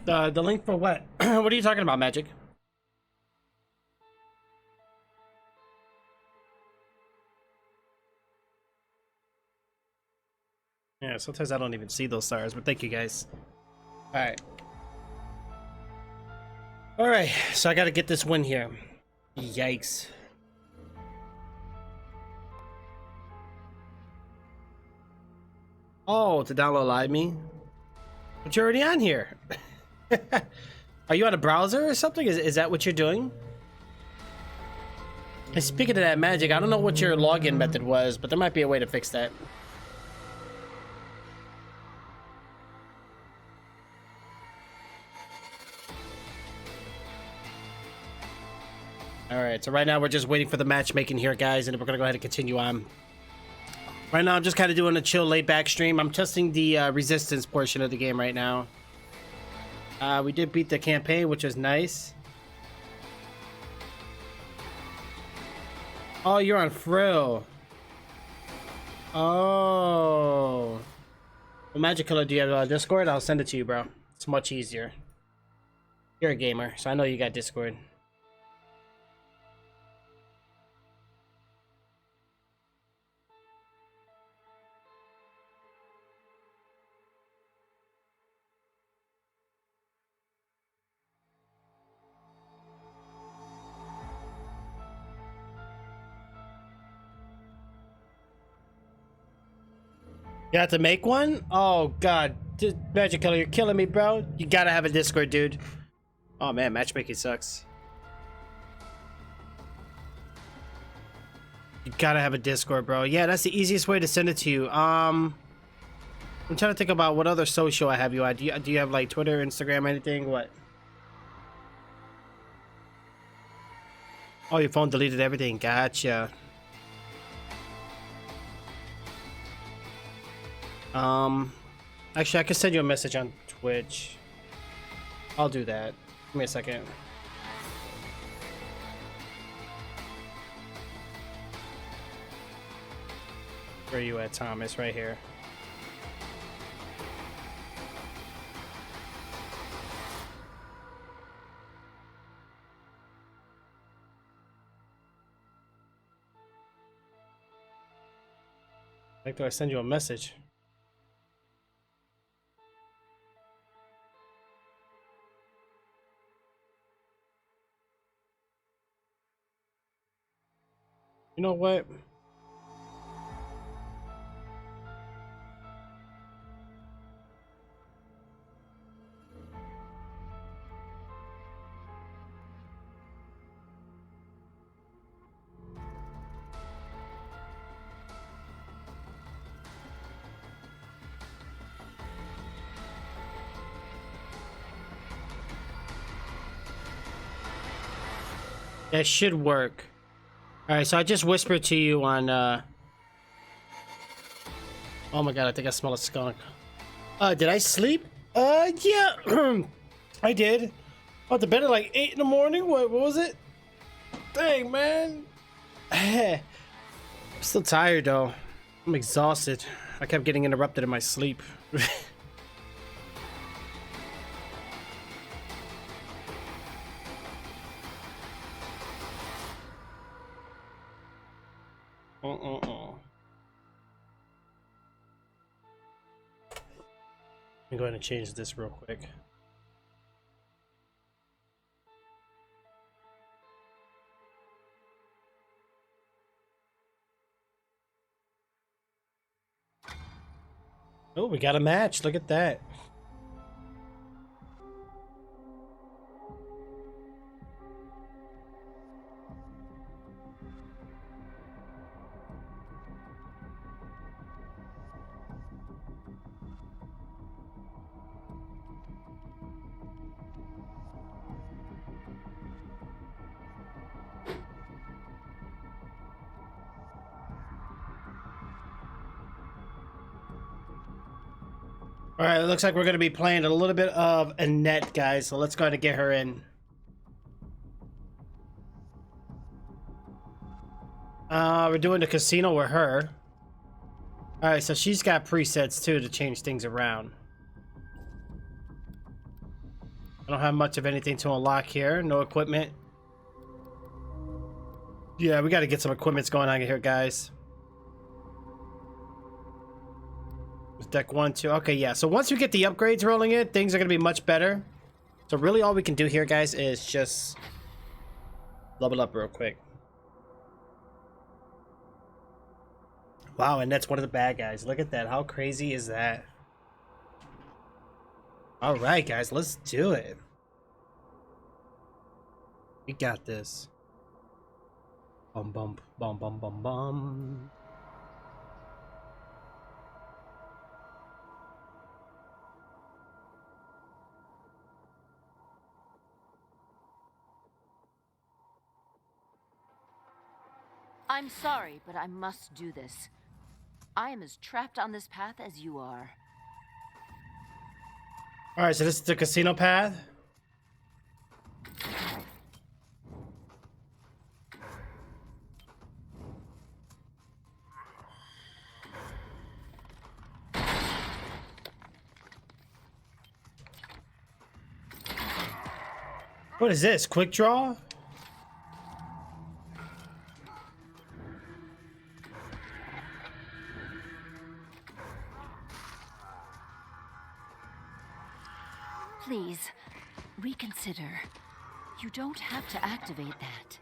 The link for what? What are you talking about, Magic? Yeah, sometimes I don't even see those stars, but thank you guys. Alright. Alright, so I gotta get this win here. Yikes. Oh, to download Live Me? But you're already on here. Are you on a browser or something? Is that what you're doing? And speaking of that, Magic, I don't know what your login method was, but there might be a way to fix that. Alright, so right now we're just waiting for the matchmaking here, guys, and we're gonna go ahead and continue on. Right now I'm just kind of doing a chill, laid-back stream. I'm testing the resistance portion of the game right now. We did beat the campaign, which was nice. Oh, you're on Frill. Oh. Well, Magic Killer, do you have Discord? I'll send it to you, bro. It's much easier. You're a gamer, so I know you got Discord. You have to make one? Oh god, Magic Killer, you're killing me, bro. You gotta have a Discord, dude. Oh man, matchmaking sucks. You gotta have a Discord, bro. Yeah, that's the easiest way to send it to you. I'm trying to think about what other social I have you on. Do you have like Twitter, Instagram, anything? What? Oh, your phone deleted everything. Gotcha. Actually, I can send you a message on Twitch. I'll do that. Give me a second. Where are you at, Thomas? Right here. Like, do I send you a message? You know what? That should work. Alright, so I just whispered to you on, oh my god, I think I smell a skunk. Did I sleep? Yeah, I did. Went to bed at like 8 in the morning. What was it? Dang, man. I'm still tired, though. I'm exhausted. I kept getting interrupted in my sleep. Let me go ahead and change this real quick. Oh, we got a match. Look at that. All right, it looks like we're going to be playing a little bit of Annette, guys. So let's go ahead and get her in. We're doing the casino with her. All right, so she's got presets too to change things around. I don't have much of anything to unlock here. No equipment. Yeah, we got to get some equipments going on here, guys. Deck 1, 2. Okay, yeah. So once we get the upgrades rolling in, things are going to be much better. So really all we can do here, guys, is just level up real quick. Wow, and that's one of the bad guys. Look at that. How crazy is that? All right, guys, let's do it. We got this. Bum, bum, bum, bum, bum, bum. I'm sorry, but I must do this. I am as trapped on this path as you are. All right, so this is the casino path. What is this? Quick draw? Please, reconsider. You don't have to activate that.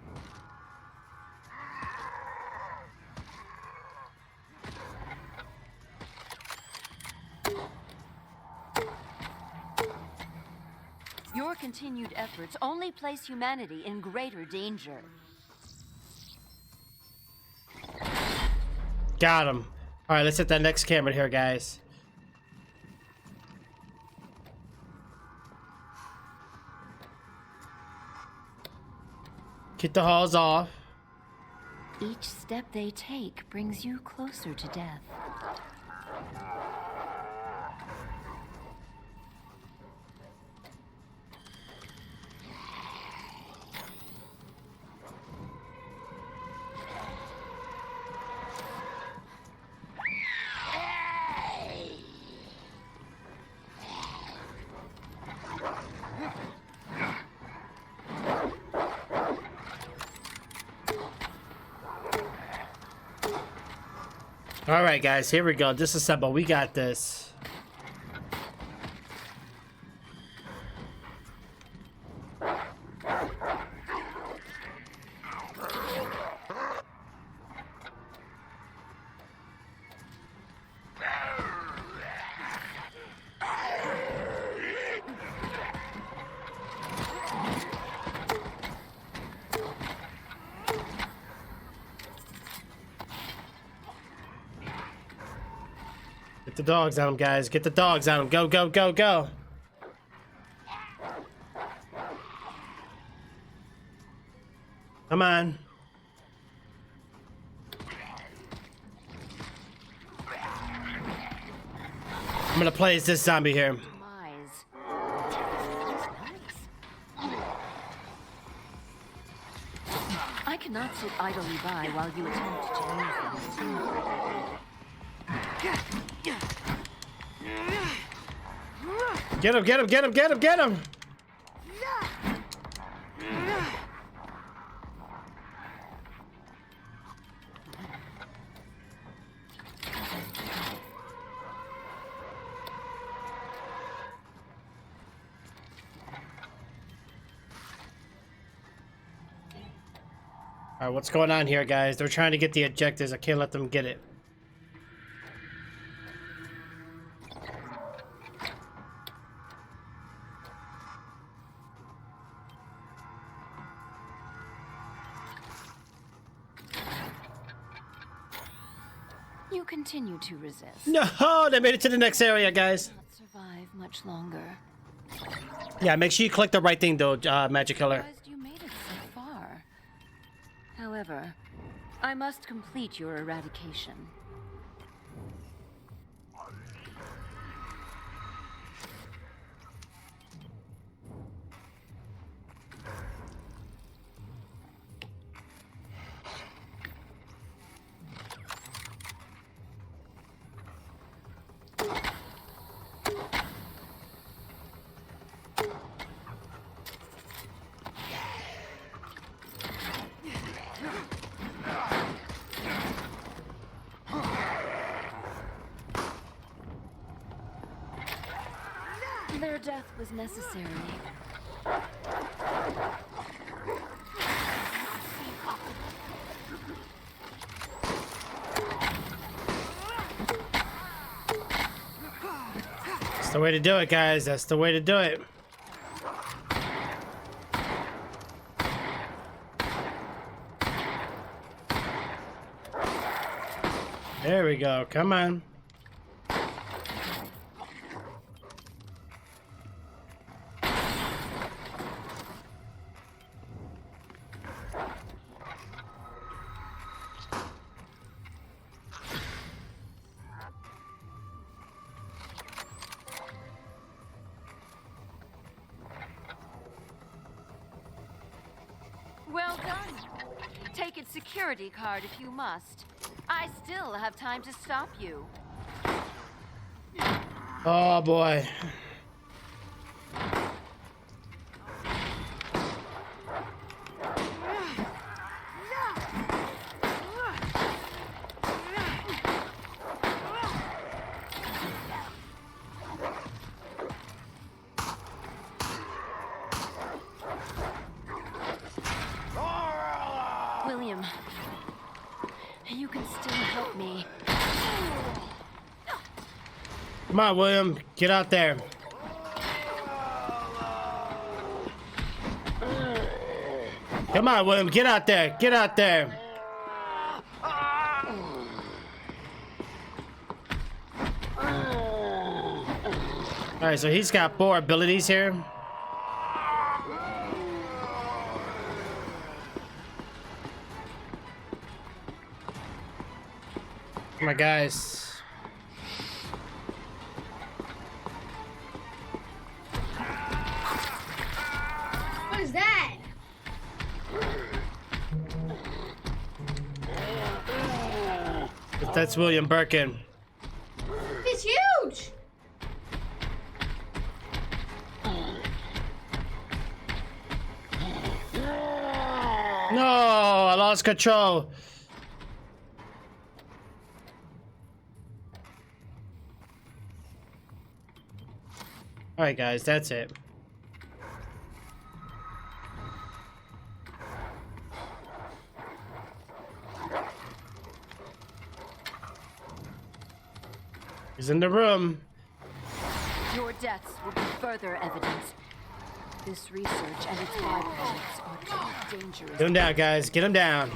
Your continued efforts only place humanity in greater danger. Got him. All right, let's hit that next camera here, guys. Get the halls off. Each step they take brings you closer to death. All right, guys, here we go. Disassemble. We got this. Get the dogs on him, guys. Get the dogs on him. Go, go, go, go. Come on. I'm gonna play as this zombie here. I cannot sit idly by while you attempt to use them. Get him, get him, get him, get him, get him! Alright, what's going on here, guys? They're trying to get the objectives. I can't let them get it. You continue to resist. No, they made it to the next area, guys. Not survive much longer. Yeah, make sure you click the right thing, though, Magic Killer. You made it so far. However, I must complete your eradication. Their death was necessary. That's the way to do it, guys. That's the way to do it. There we go. Come on. Well done. Take its security card if you must. I still have time to stop you. Oh boy. William, you can still help me. Come on, William. Get out there. Come on, William. Get out there. Get out there. Alright, so he's got 4 abilities here. My guys. What is that? That's William Birkin. It's huge. No, I lost control. All right, guys, that's it. He's in the room. Your deaths will be further evidence. This research and its byproducts are too dangerous. Get him down, guys. Get him down.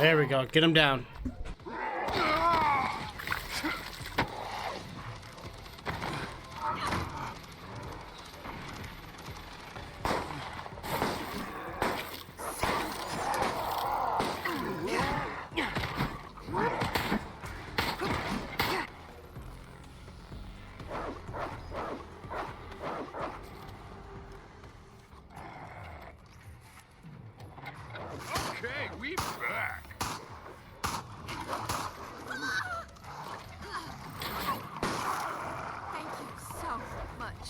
There we go. Get him down. Okay, we back. Thank you so much.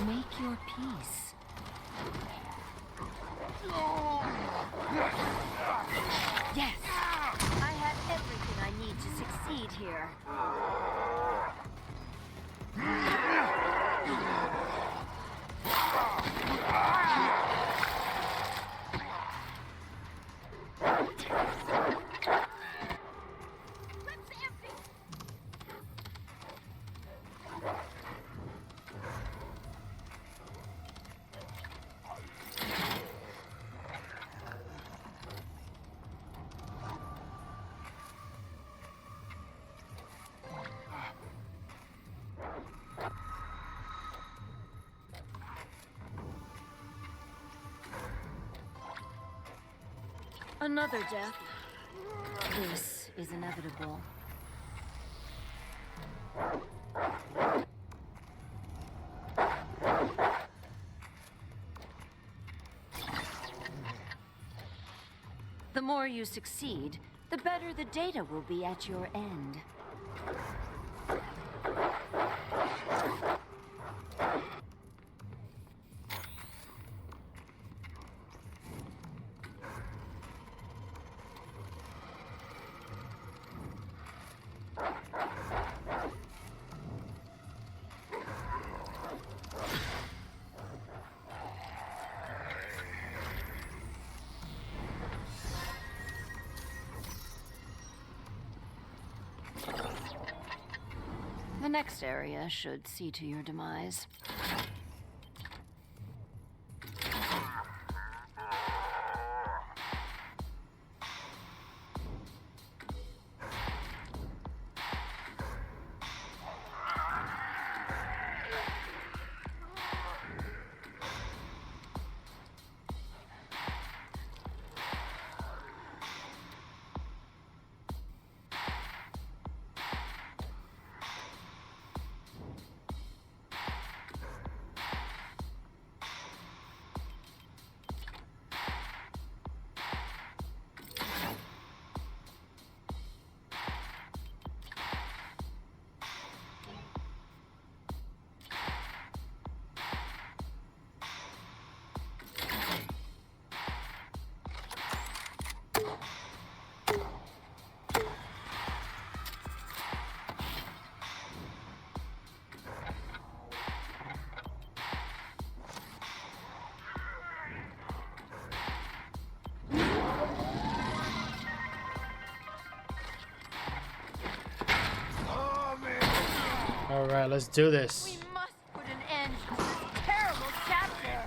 Make your peace. Yes! I have everything I need to succeed here. Another death. This is inevitable. more you succeed, the better the data will be at your end. The next area should see to your demise. All right, let's do this. We must put an end to this terrible chapter.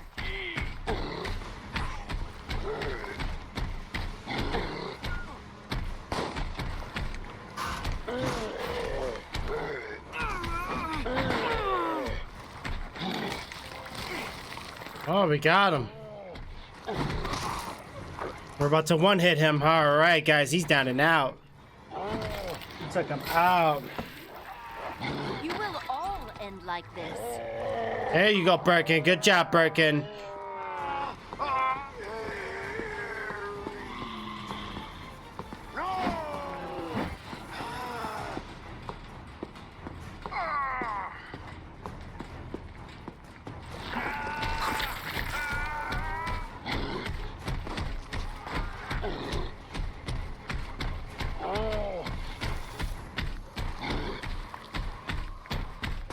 Oh, we got him. We're about to one-hit him. All right, guys, he's down and out. Took him out. You will all end like this. There you go, Birkin. Good job, Birkin.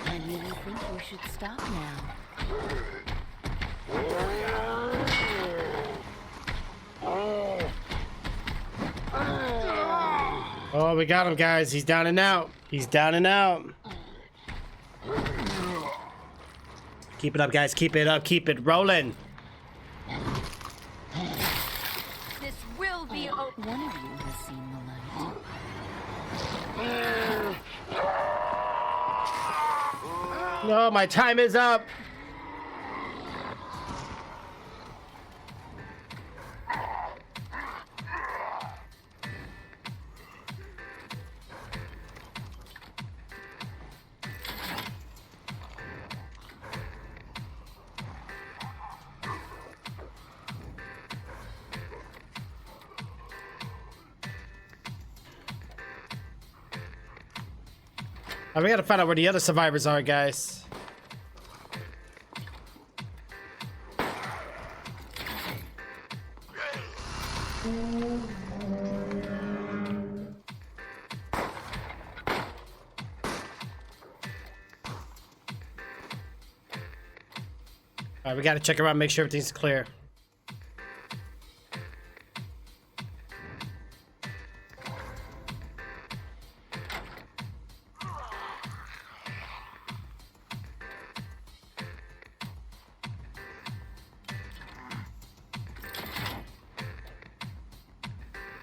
I really think we should stop now. Oh, we got him, guys. He's down and out. He's down and out. Keep it up, guys. Keep it up. Keep it rolling. This will be one of you has seen the light. No, my time is up. We gotta find out where the other survivors are, guys. Alright, we gotta check around, make sure everything's clear.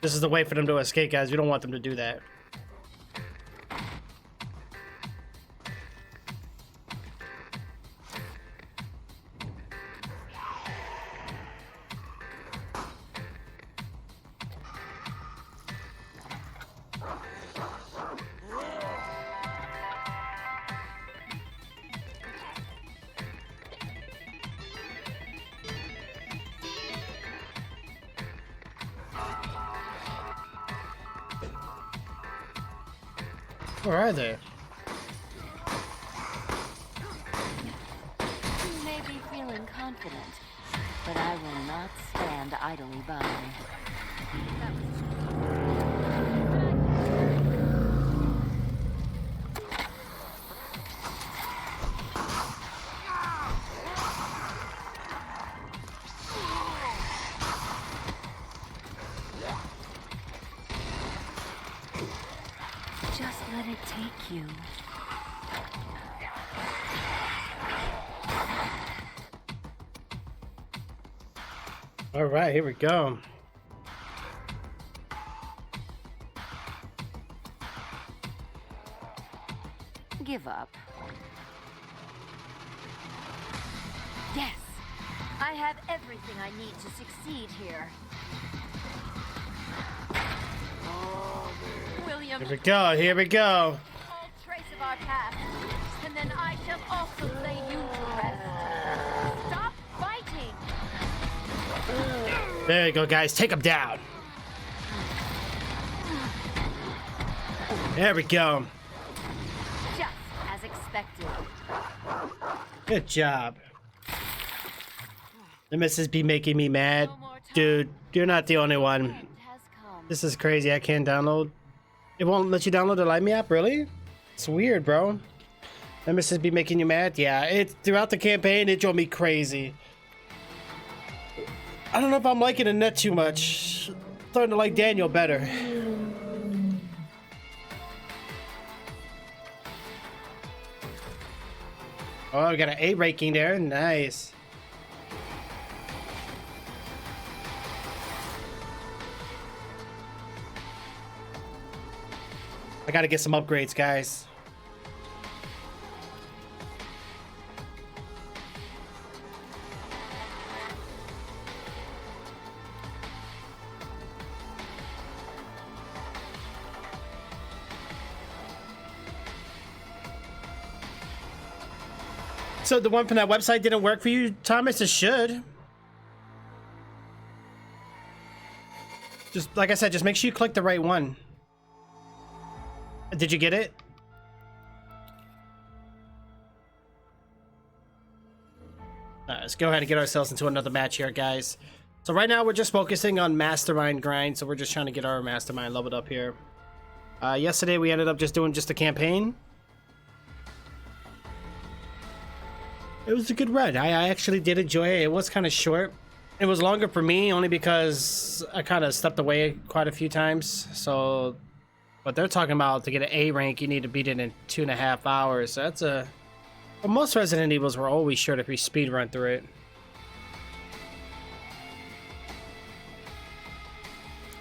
This is the way for them to escape, guys. We don't want them to do that. Where are they? You may be feeling confident, but I will not stand idly by. Just let it take you. All right, here we go. Give up. Yes, I have everything I need to succeed here. William, Here we go. Here we go. all trace of our past, and then I shall also lay you to rest. Stop fighting! There you go, guys. Take him down. There we go. Just as expected. Good job. The missus be making me mad. Dude, you're not the only one. Has come. This is crazy. I can't download. It won't let you download the Live Me app, really? It's weird, bro. The missus be making you mad? Yeah, it's throughout the campaign, it drove me crazy. I don't know if I'm liking Annette too much. I'm starting to like Daniel better. Oh, we got an A ranking there. Nice. I gotta get some upgrades, guys. So the one from that website didn't work for you, Thomas? It should. Just like I said, just make sure you click the right one. Did you get it? Let's go ahead and get ourselves into another match here, guys. So right now we're just focusing on MasterMind grind, so we're just trying to get our MasterMind leveled up here. Yesterday we ended up just doing a campaign. It was a good run. I actually did enjoy it. It was kind of short. It was longer for me only because I kind of stepped away quite a few times. So, but they're talking about to get an A rank, you need to beat it in 2.5 hours. So that's a... Well, most Resident Evils were always sure to speed run through it.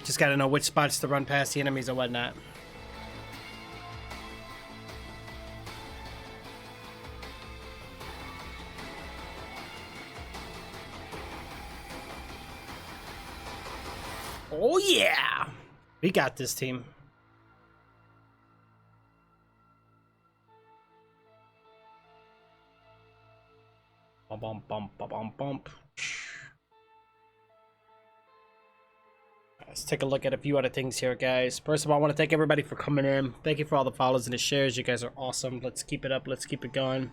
Just got to know which spots to run past the enemies and whatnot. Oh yeah! We got this, team. Bum bum bum bum bum bump. Let's take a look at a few other things here, guys. First of all, I want to thank everybody for coming in. Thank you for all the follows and the shares. You guys are awesome. Let's keep it up. Let's keep it going.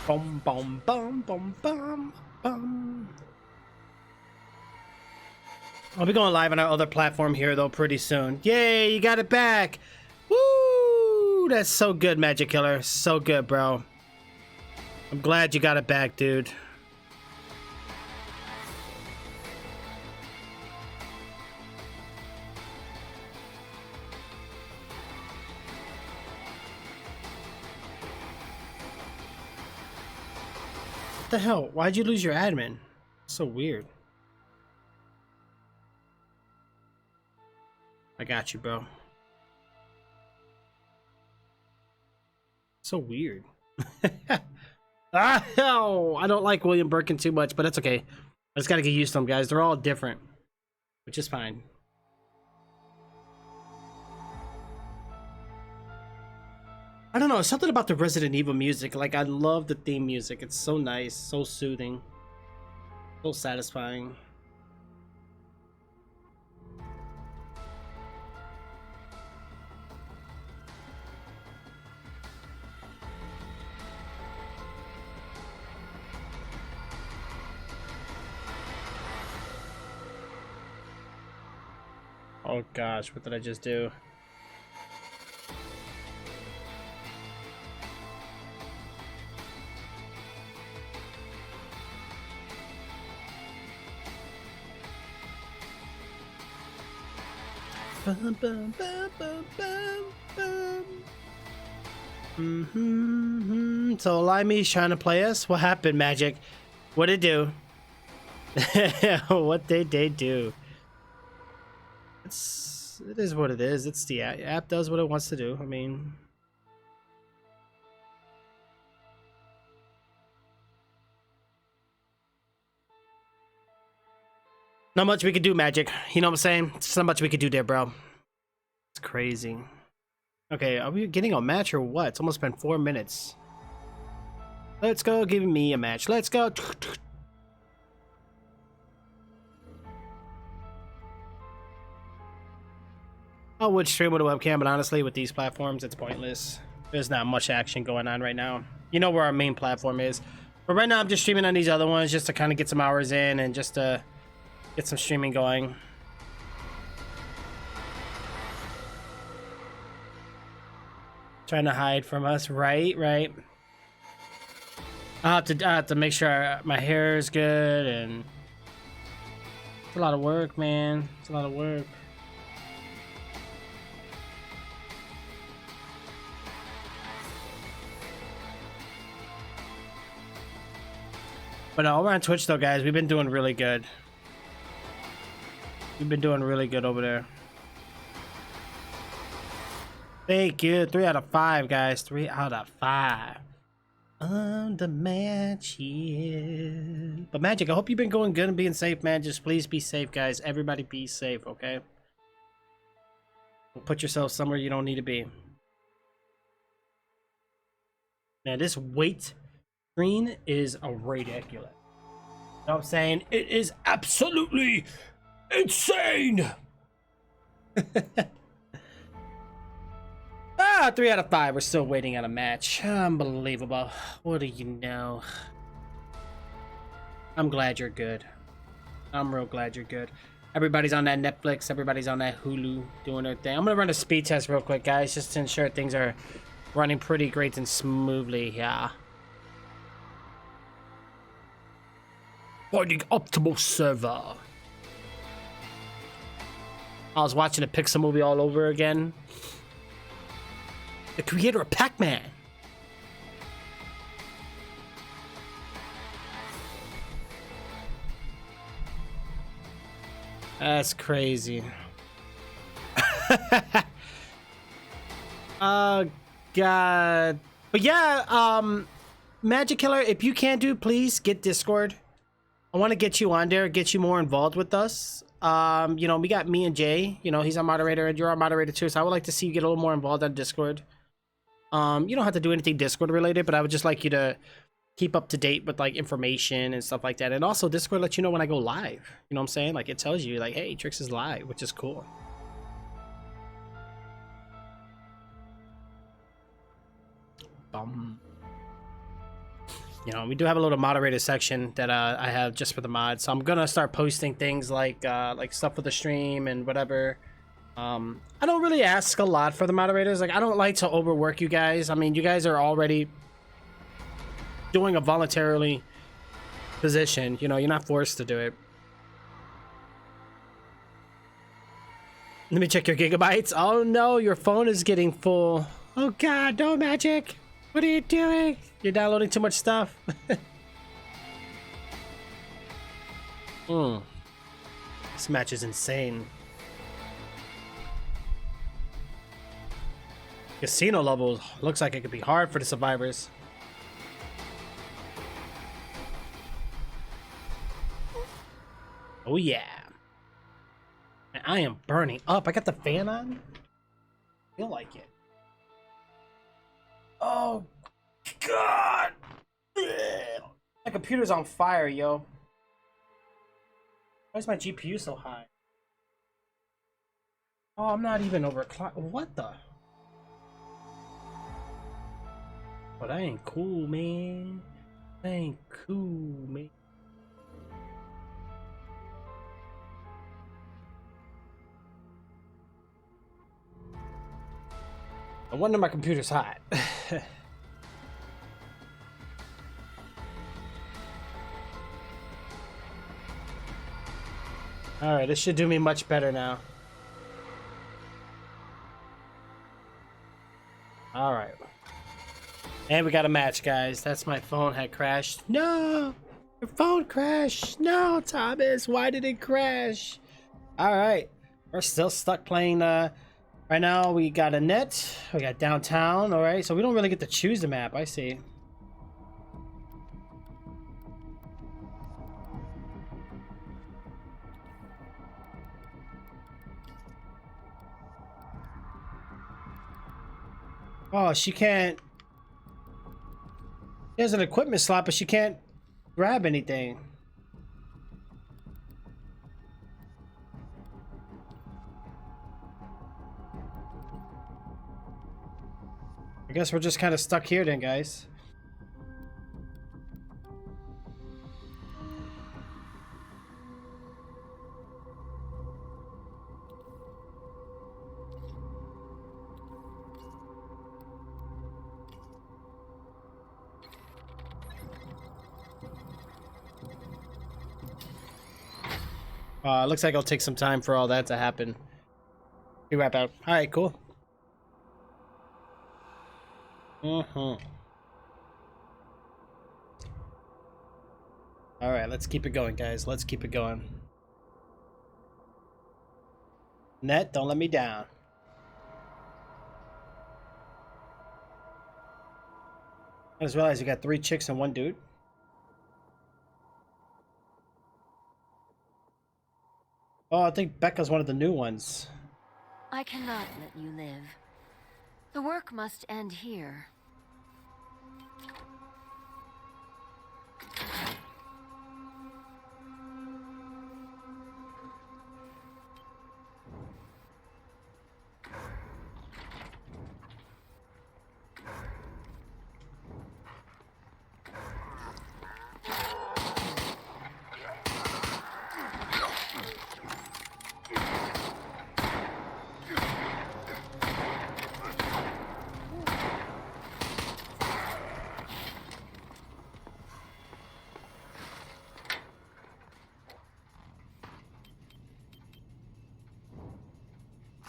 Bum bum bum bum bum bum. I'll be going live on our other platform here though pretty soon. Yay, you got it back! Woo! That's so good, Magic Killer. So good, bro. I'm glad you got it back, dude. What the hell? Why'd you lose your admin? So weird. I got you, bro. So weird. Ah, oh, I don't like William Birkin too much, but that's okay. I just gotta get used to them, guys. They're all different, which is fine. I don't know, something about the Resident Evil music. Like, I love the theme music. It's so nice, so soothing, so satisfying. Oh gosh, what did I just do? Bum, bum, bum, bum, bum, bum. So Limey's trying to play us. What happened, Magic? What did it do? What did they do? It is what it is. It's the app does what it wants to do. I mean, not much we could do, Magic. You know what I'm saying? It's not much we could do there, bro. It's crazy. Okay, are we getting a match or what? It's almost been 4 minutes. Let's go, give me a match. Let's go. I would stream with a webcam, but honestly, with these platforms, it's pointless. There's not much action going on right now. You know where our main platform is. But right now, I'm just streaming on these other ones just to kind of get some hours in and just to get some streaming going. Trying to hide from us, right? I have to make sure my hair is good, and it's a lot of work, man. It's a lot of work. But over on Twitch, though, guys, we've been doing really good. We've been doing really good over there. Thank you. 3 out of 5, guys. 3 out of 5. On the match, yeah. But Magic, I hope you've been going good and being safe, man. Just please be safe, guys. Everybody be safe, okay? Put yourself somewhere you don't need to be. Man, this weight screen is a ridiculous. You know what I'm saying? It is absolutely insane. 3 out of 5. We're still waiting on a match. Unbelievable. What do you know? I'm glad you're good. I'm real glad you're good. Everybody's on that Netflix. Everybody's on that Hulu doing their thing. I'm going to run a speed test real quick, guys, just to ensure things are running pretty great and smoothly. Yeah. Finding optimal server. I was watching a Pixar movie all over again. The creator of Pac-Man. That's crazy. Oh God. But yeah, Magic Killer, if you can do, please get Discord. I want to get you on there, get you more involved with us. You know, we got me and Jay. You know, he's our moderator and you're our moderator too. So I would like to see you get a little more involved on Discord. You don't have to do anything Discord related, but I would just like you to keep up to date with like information and stuff like that. And also Discord lets you know when I go live. You know what I'm saying? Like it tells you like, hey, Trixz is live, which is cool. You know, we do have a little moderator section that I have just for the mods. So I'm gonna start posting things like stuff for the stream and whatever. I don't really ask a lot for the moderators. Like I don't like to overwork you guys. I mean, you guys are already doing a voluntarily position. You know, you're not forced to do it. Let me check your gigabytes. Oh no, your phone is getting full. Oh God, no, Magic. What are you doing? You're downloading too much stuff. This match is insane. Casino level looks like it could be hard for the survivors. Oh yeah. And I am burning up. I got the fan on. I feel like it. Oh God. My computer's on fire, yo. Why is my GPU so high? Oh, I'm not even overclocked. What the? But I ain't cool, man. I ain't cool, man. I wonder my computer's hot. Alright, this should do me much better now. Alright. And we got a match, guys. That's my phone had crashed. No! Your phone crashed! No, Thomas! Why did it crash? Alright. We're still stuck playing, right now we got a net. We got downtown, alright? So we don't really get to choose the map, I see. Oh, she can't. She has an equipment slot, but she can't grab anything. I guess we're just kind of stuck here then, guys. Looks like it'll take some time for all that to happen. We wrap out. All right, cool. All right, let's keep it going, guys. Let's keep it going. Net, don't let me down. I just realized you got 3 chicks and 1 dude. Oh, I think Becca's one of the new ones. I cannot let you live. The work must end here.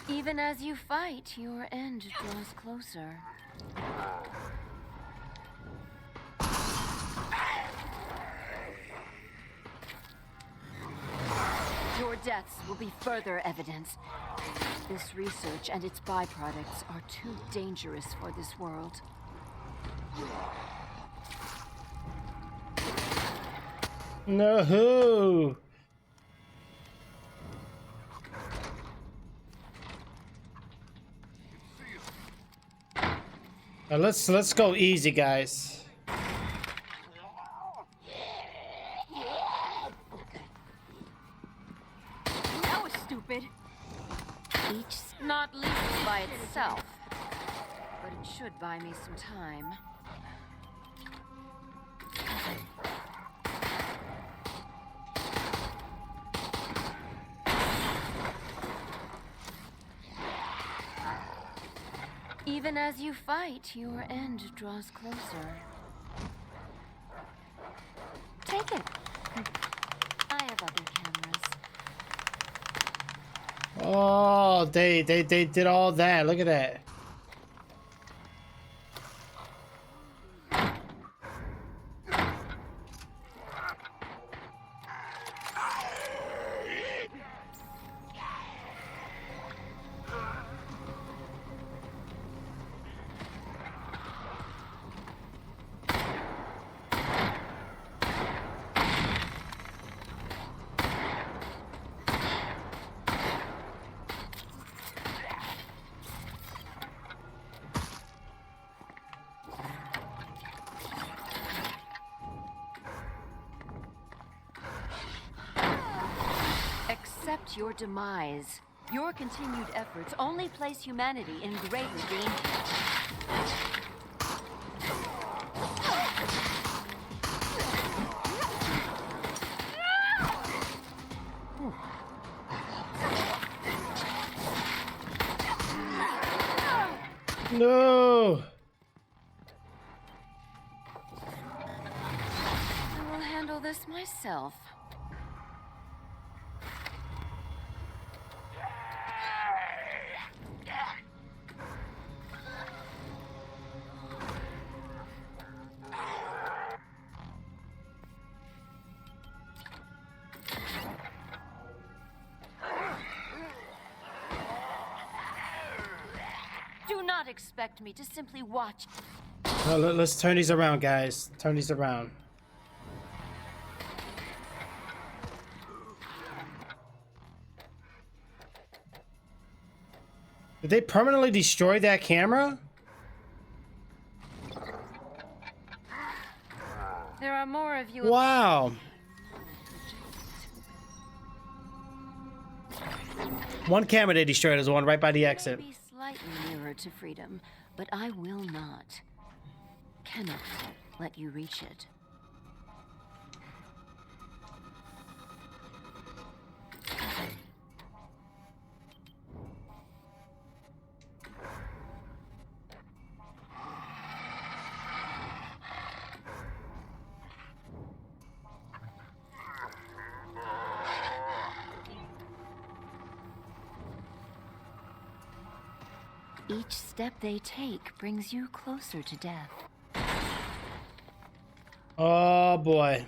Even as you fight, your end draws closer. Your deaths will be further evidence. This research and its byproducts are too dangerous for this world. No. Let's go easy, guys. That was stupid. Each not lethal by itself, but it should buy me some time. Even as you fight, your end draws closer. Take it. I have other cameras. Oh, they did all that. Look at that. accept your demise. Your continued efforts only place humanity in greater danger. No. I will handle this myself. Do not expect me to simply watch. No, let's turn these around, guys. Turn these around. Did they permanently destroy that camera? There are more of you. Wow. One camera they destroyed is the one right by the exit. Maybe slightly nearer to freedom, but I will not. Cannot let you reach it. Each step they take brings you closer to death. Oh boy.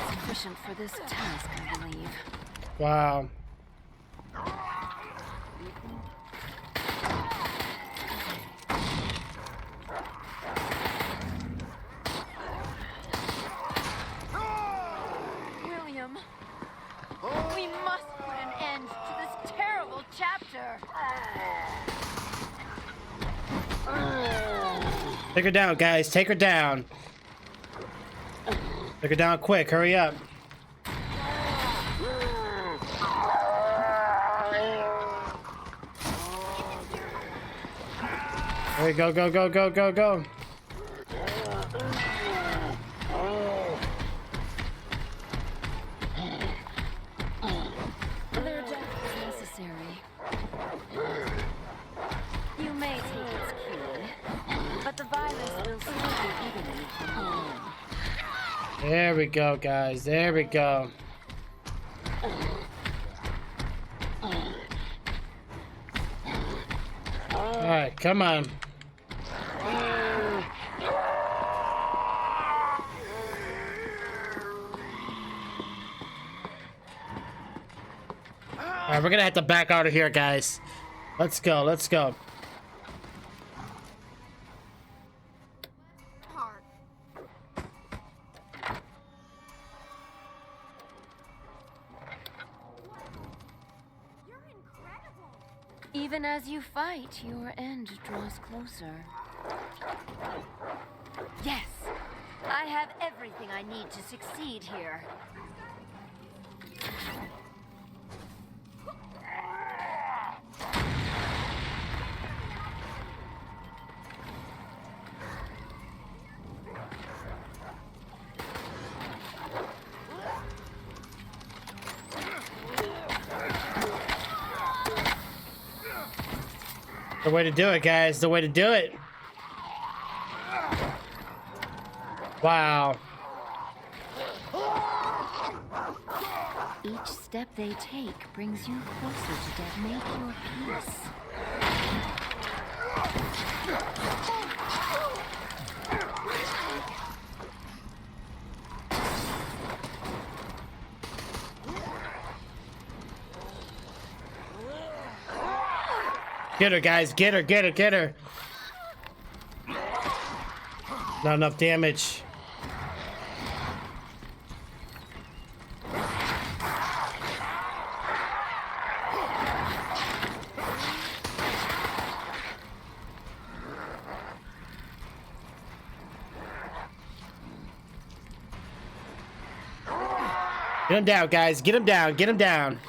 Sufficient for this task, I believe. Wow. William, we must put an end to this terrible chapter. Take her down, guys. Take her down. Take her down quick. Hurry up. There you go, go, go, go, go, go. Their death is necessary. You may take its cue, but the violence will still be evenly from within. There we go, guys. There we go. All right, come on. All right, we're gonna have to back out of here, guys. Let's go. Let's go. Hard. You're incredible. Even as you fight, your end draws closer. Yes, I have everything I need to succeed here. The way to do it, guys. The way to do it. Wow. Each step they take brings you closer to death. Make your peace. Get her, guys. Get her, get her, get her. Not enough damage. Get him down, guys. Get him down. Get him down.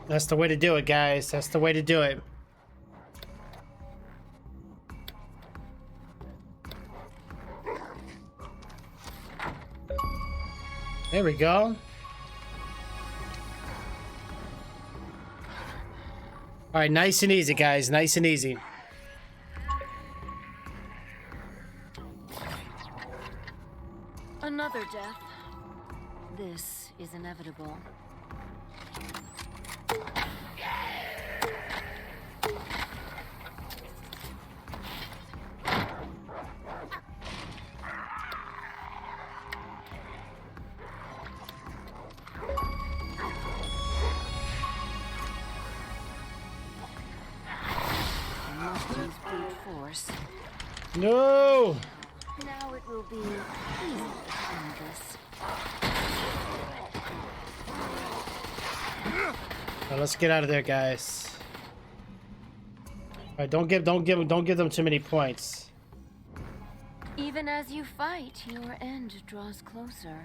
That's the way to do it, guys. That's the way to do it. There we go. All right, nice and easy, guys. Nice and easy. Another death. This is inevitable. No! Now it will be easy to end this. Now let's get out of there, guys. All right, don't give them too many points. Even as you fight, your end draws closer.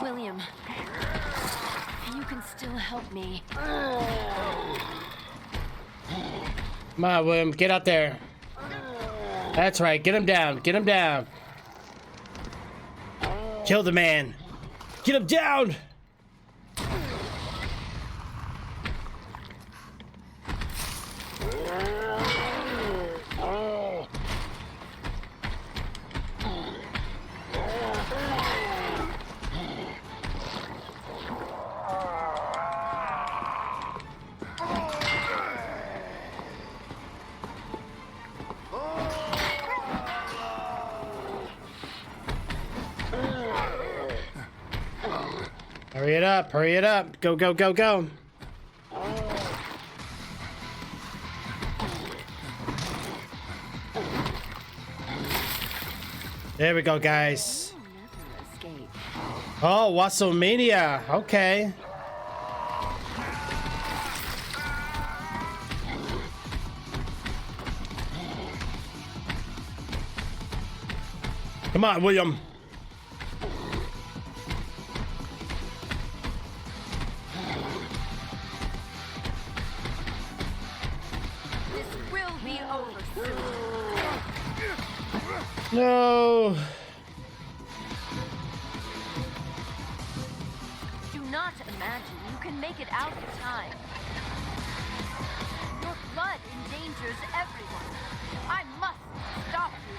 William, you can still help me. Come on, William, get out there. That's right, get him down, get him down. Kill the man. Get him down! Hurry it up, hurry it up. Go, go, go, go. There we go, guys. Oh, Wassomania. Okay. Come on, William. No. Do not imagine you can make it out in time. Your blood endangers everyone. I must stop you.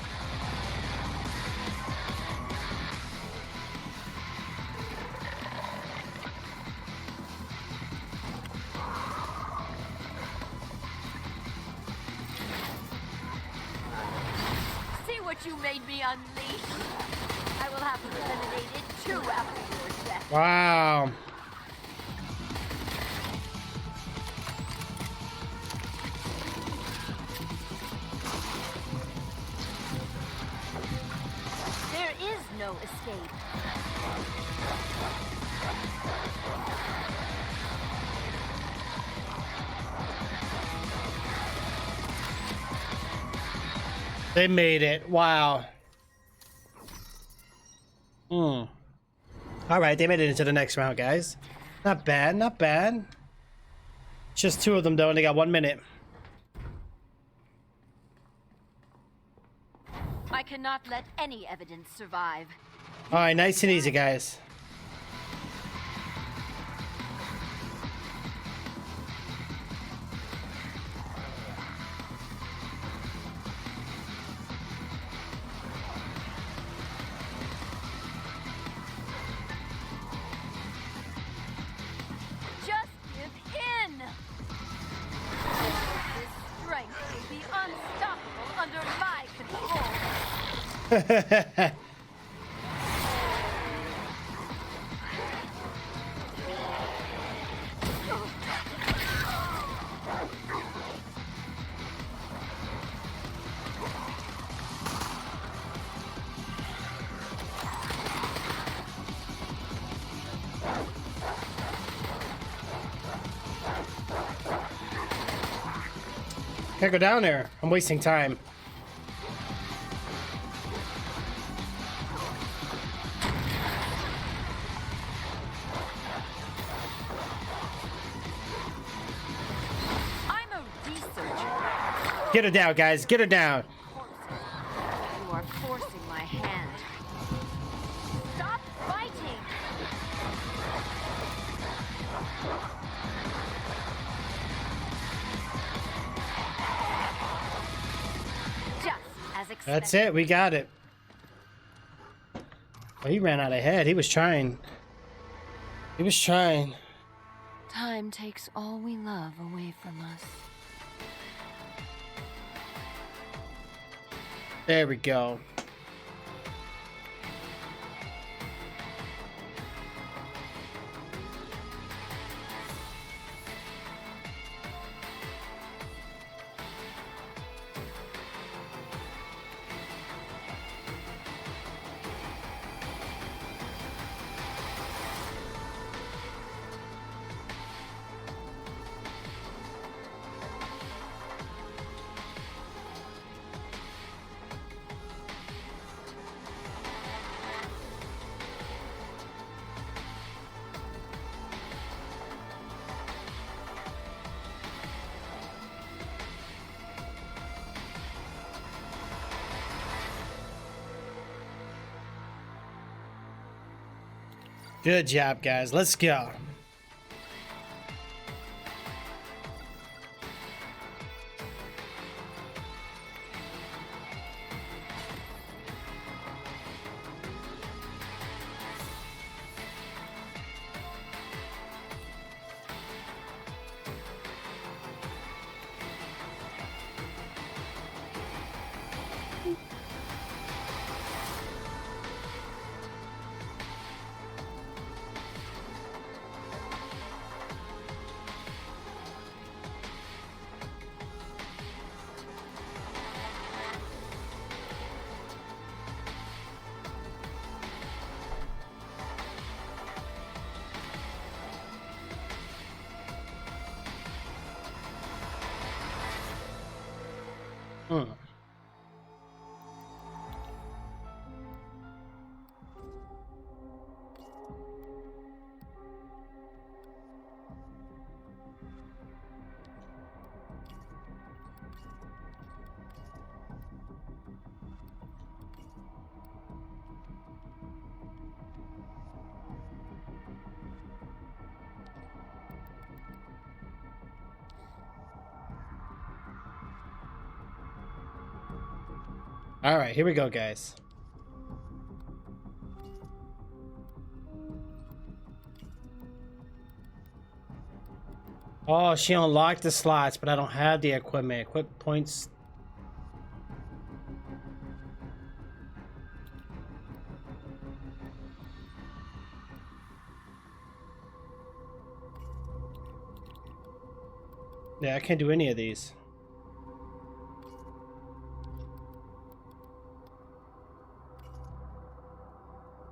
You made me unleash. I will have eliminated 2 after your death. Wow. There is no escape. They made it. Wow. All right, they made it into the next round, guys. Not bad, not bad. Just 2 of them, though, and they got 1 minute. I cannot let any evidence survive. All right, nice and easy, guys. Just give in! This strength will be unstoppable under my control. Can't go down there. I'm wasting time. I'm a researcher. Get her down, guys. Get her down. You are forcing my hand. Stop fighting! Just as expected. That's it. We got it. Well, he ran out ahead. He was trying. He was trying. Time takes all we love away from us. There we go. Good job, guys. Let's go. All right, here we go, guys. Oh, she unlocked the slots, but I don't have the equipment. Equip points. Yeah, I can't do any of these.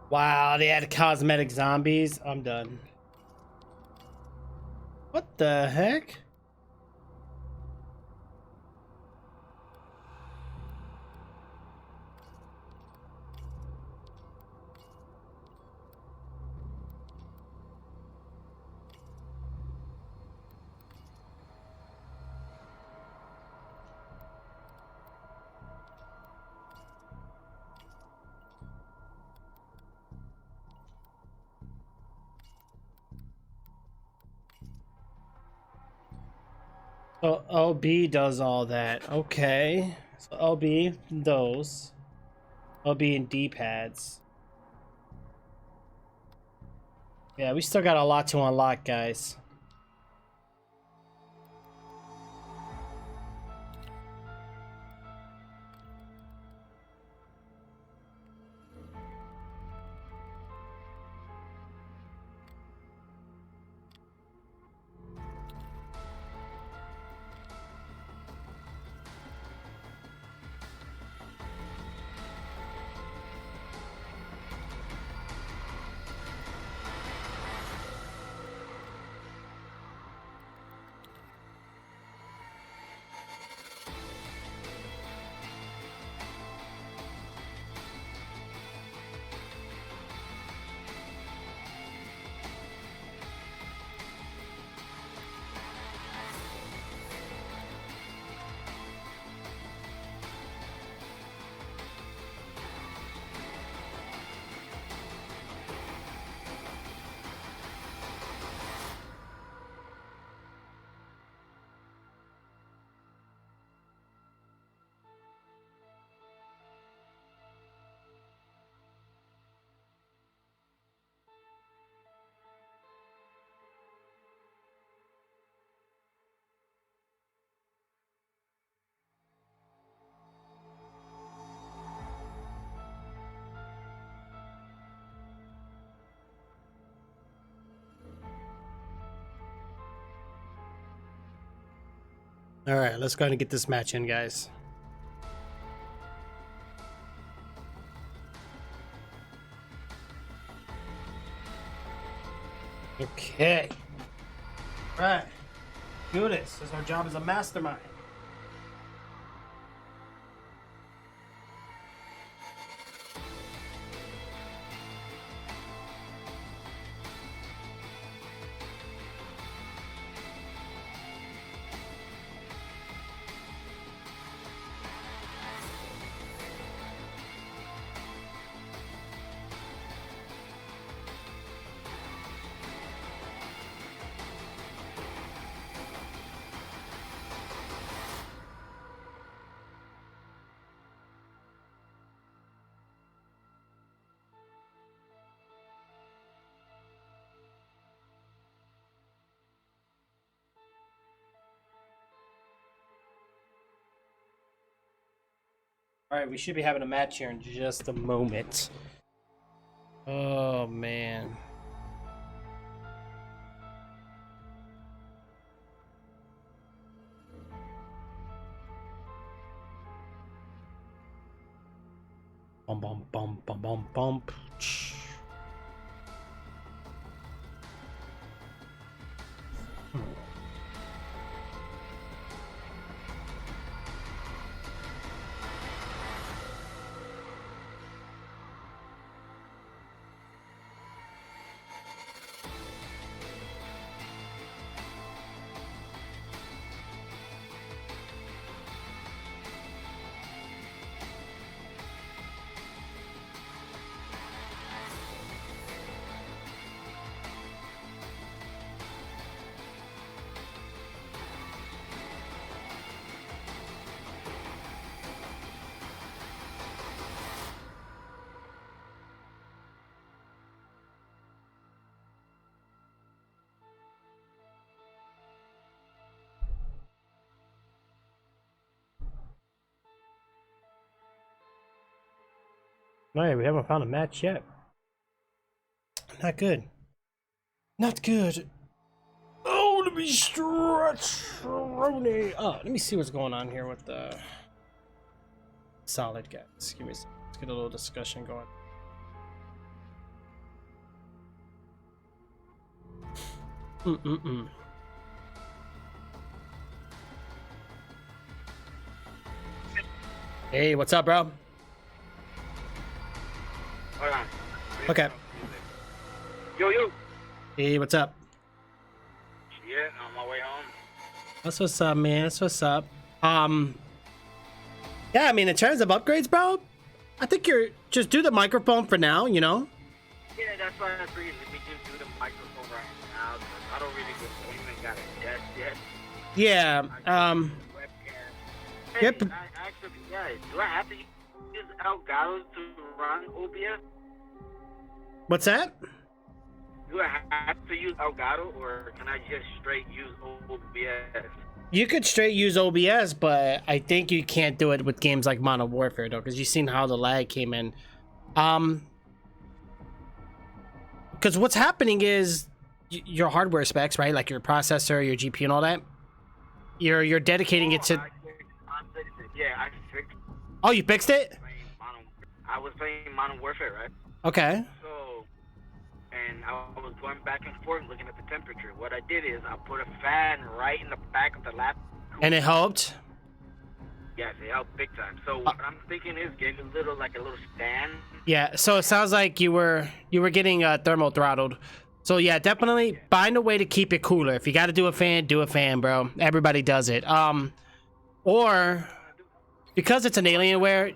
Wow, they had cosmetic zombies. I'm done. What the heck? So LB does all that. Okay. So LB, those. LB and D-pads. Yeah, we still got a lot to unlock, guys. All right, let's go ahead and get this match in, guys. Okay. All right. Do this. This is our job as a mastermind. All right, we should be having a match here in just a moment. Oh, man. Bum, bum, bum, bum, bum, bump. All right, we haven't found a match yet. Not good. Not good. Oh, let me stretch. Oh, let me see what's going on here with the solid guys. Give me a second. Let's get a little discussion going. Hey, what's up, bro? Hold on. Okay. Yo. Hey, what's up? Yeah, on my way home. That's what's up, man. That's what's up. Yeah, I mean, in terms of upgrades, bro, I think you're just do the microphone for now, you know? Yeah, that's why I figured let me just do the microphone right now, because I don't really even got a desk yet. Yeah. Webcam. Hey, Yep. I actually, guys, do I have to use Elgato to run OBS? What's that? Do I have to use Elgato, or can I just straight use OBS? You could straight use OBS, but I think you can't do it with games like Modern Warfare though, because you've seen how the lag came in. Because what's happening is your hardware specs, right? Like your processor, your GPU, and all that. You're dedicating it to. Yeah, I fixed. Oh, you fixed it? I was playing Modern Warfare, right? Okay. So, and I was going back and forth looking at the temperature. What I did is I put a fan right in the back of the laptop. And it helped. Yes, it helped big time. So what I'm thinking is getting a little stand. Yeah. So it sounds like you were getting thermal throttled. So yeah, definitely find a way to keep it cooler. If you got to do a fan, bro. Everybody does it. Or because it's an Alienware,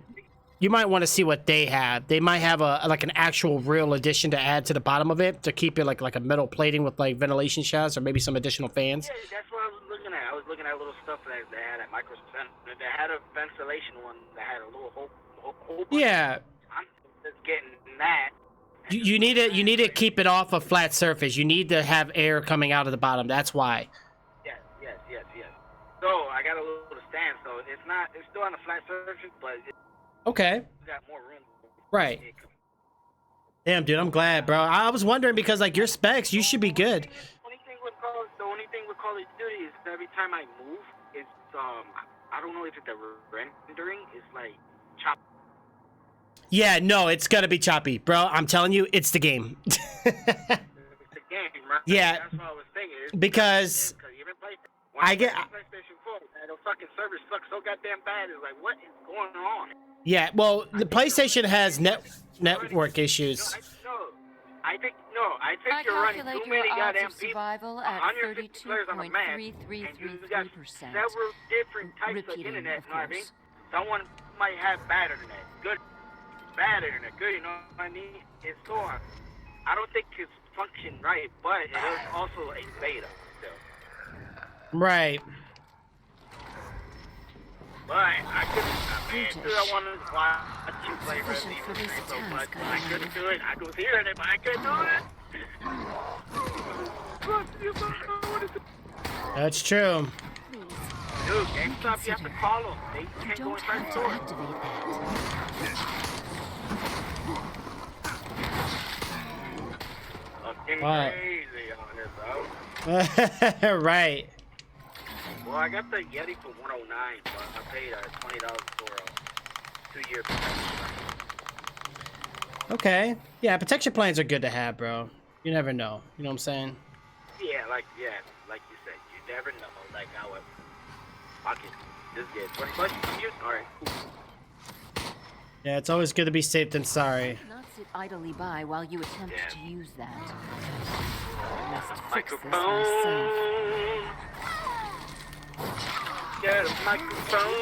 you might want to see what they have. They might have like an actual real addition to add to the bottom of it to keep it like a metal plating with like ventilation shafts or maybe some additional fans. Yeah, that's what I was looking at. I was looking at little stuff that they had at Microsoft. They had a ventilation one that had a little hole. Yeah. I'm just getting that. You need to keep it off a flat surface. You need to have air coming out of the bottom. That's why. Yes. So I got a little stand. So it's still on a flat surface, but it's Okay. got more room. Right. Damn, dude, I'm glad, bro. I was wondering because like your specs, you should be good. The only thing with Call of Duty is every time I move, it's I don't know if it's the rendering. It's like chop. Yeah, no, it's gonna be choppy, bro. I'm telling you, it's the game. It's the game, right? Yeah. That's what I was thinking. Because even I get- PlayStation 4, man, the fucking server sucks so goddamn bad. It's like, what is going on? yeah, well, the PlayStation has network issues. I think I you're running calculate too your many odds goddamn of people. survival at 150 players on a match, and you got 32.3333%. several different types of Repeating, internet. of You know what I mean? course. Someone might have bad internet, good, bad internet, good. You know what I mean? It's so I don't think it's functioning right, but it is also a beta. So. Right. But I wanted to watch you play Resident Sufficient for Evil this 3 so task, much. I I couldn't do it. I was hearing it, but I couldn't do it. That's true. Dude, GameStop, you have to call them. They You can't go don't inside have the to store. activate that. Fucking Wow. crazy on this, bro. Right. Well, I got the Yeti for $109, but I paid $20 for a 2-year protection. Okay. Yeah, protection plans are good to have, bro. You never know. You know what I'm saying? Yeah, like you said, you never know. Like I was, fuck it, this good. 20 bucks from you? All right, cool. Yeah, it's always good to be safe than sorry. Not sit idly by while you attempt to use that. Must fix this Microphone. myself. Get a microphone.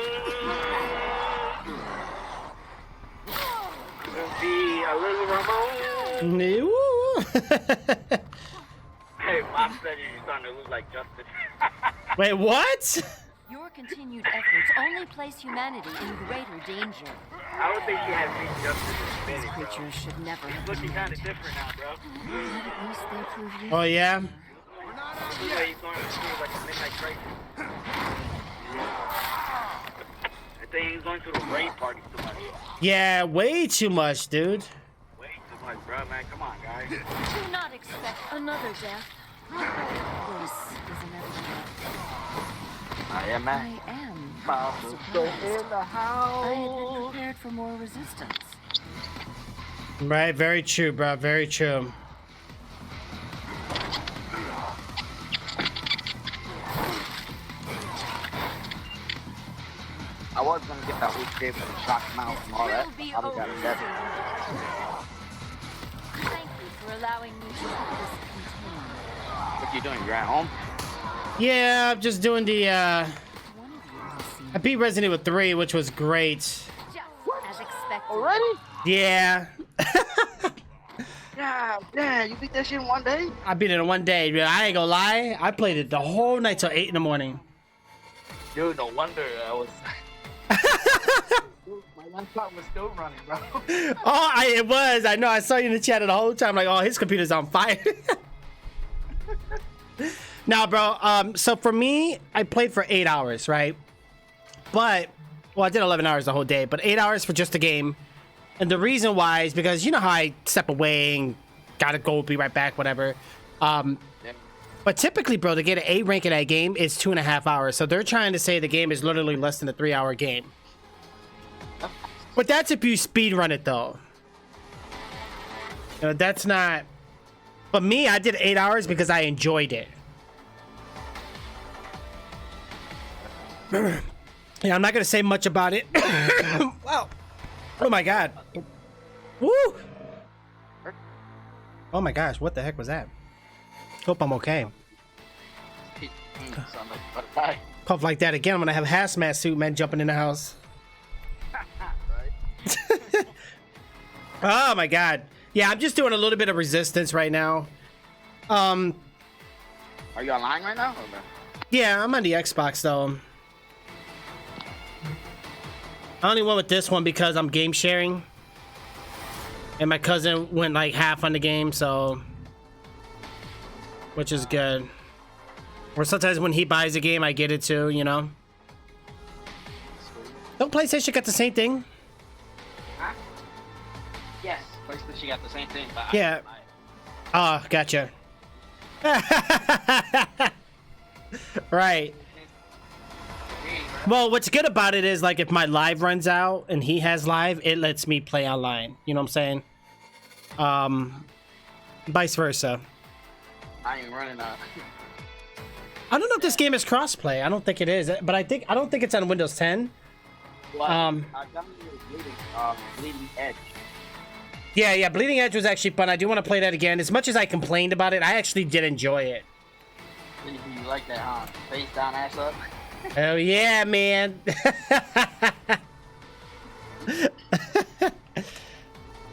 Be a little Ramon. Woo. Hey, Mom said you're starting to look like Justin. Wait, what? Your continued efforts only place humanity in greater danger. I don't think she has seen Justin in These a minute, bro. creatures should never He's have looking been kind made. of different now, bro. At least they prove you. Oh, yeah? Looks like he's going to school like a midnight crazy. I think he's going to the raid party too much. Yeah, way too much, dude. Way too much, bro, man. Come on, guys. Do not expect another death. This is inevitable. I am I am surprised. I had been prepared for more resistance. Right, very true, bro. Very true. I was gonna get that weak shape for the shock mount and all that. Will be I got over it dead. soon. Thank you for allowing me to keep this contained. What you doing? You're at home? Yeah, I'm just doing the, One of you has seen I beat Resident Evil 3, which was great. just as expected. Already? Yeah. Yeah, damn, you beat that shit in one day? I beat it in one day, dude. I ain't gonna lie. I played it the whole night till 8 in the morning. Dude, no wonder I was. My laptop was still running, bro. Oh, it was. I know. I saw you in the chat the whole time. Like, oh, his computer's on fire. Now, bro. So for me, I played for 8 hours, right? But, well, I did 11 hours the whole day, but 8 hours for just the game. And the reason why is because you know how I step away and gotta go, be right back, whatever. But typically, bro, to get an A rank in that game is 2.5 hours. So they're trying to say the game is literally less than a 3-hour game. But that's if you speed run it, though. You know, that's not. But me, I did 8 hours because I enjoyed it. Yeah, I'm not gonna say much about it. Wow. Oh my god. Woo! Oh my gosh, what the heck was that? Hope I'm okay. Cough like that again, I'm gonna have hazmat suit men jumping in the house. Oh my god. Yeah, I'm just doing a little bit of resistance right now. Are you online right now? Or no? Yeah, I'm on the Xbox though. I only went with this one because I'm game sharing. And my cousin went like half on the game, so. Which is good. Or sometimes when he buys a game, I get it too, you know? Don't PlayStation got the same thing? Huh? Yes, PlayStation got the same thing, but yeah. Oh, gotcha. Right. Well, what's good about it is like if my live runs out and he has live, it lets me play online. You know what I'm saying? Vice versa. I ain't running out. I don't know if this game is crossplay. I don't think it is, but I don't think it's on Windows 10. Well, I got Bleeding Edge. Yeah, Bleeding Edge was actually fun. I do want to play that again. As much as I complained about it, I actually did enjoy it. You like that, huh? Face down, ass up. Oh yeah, man.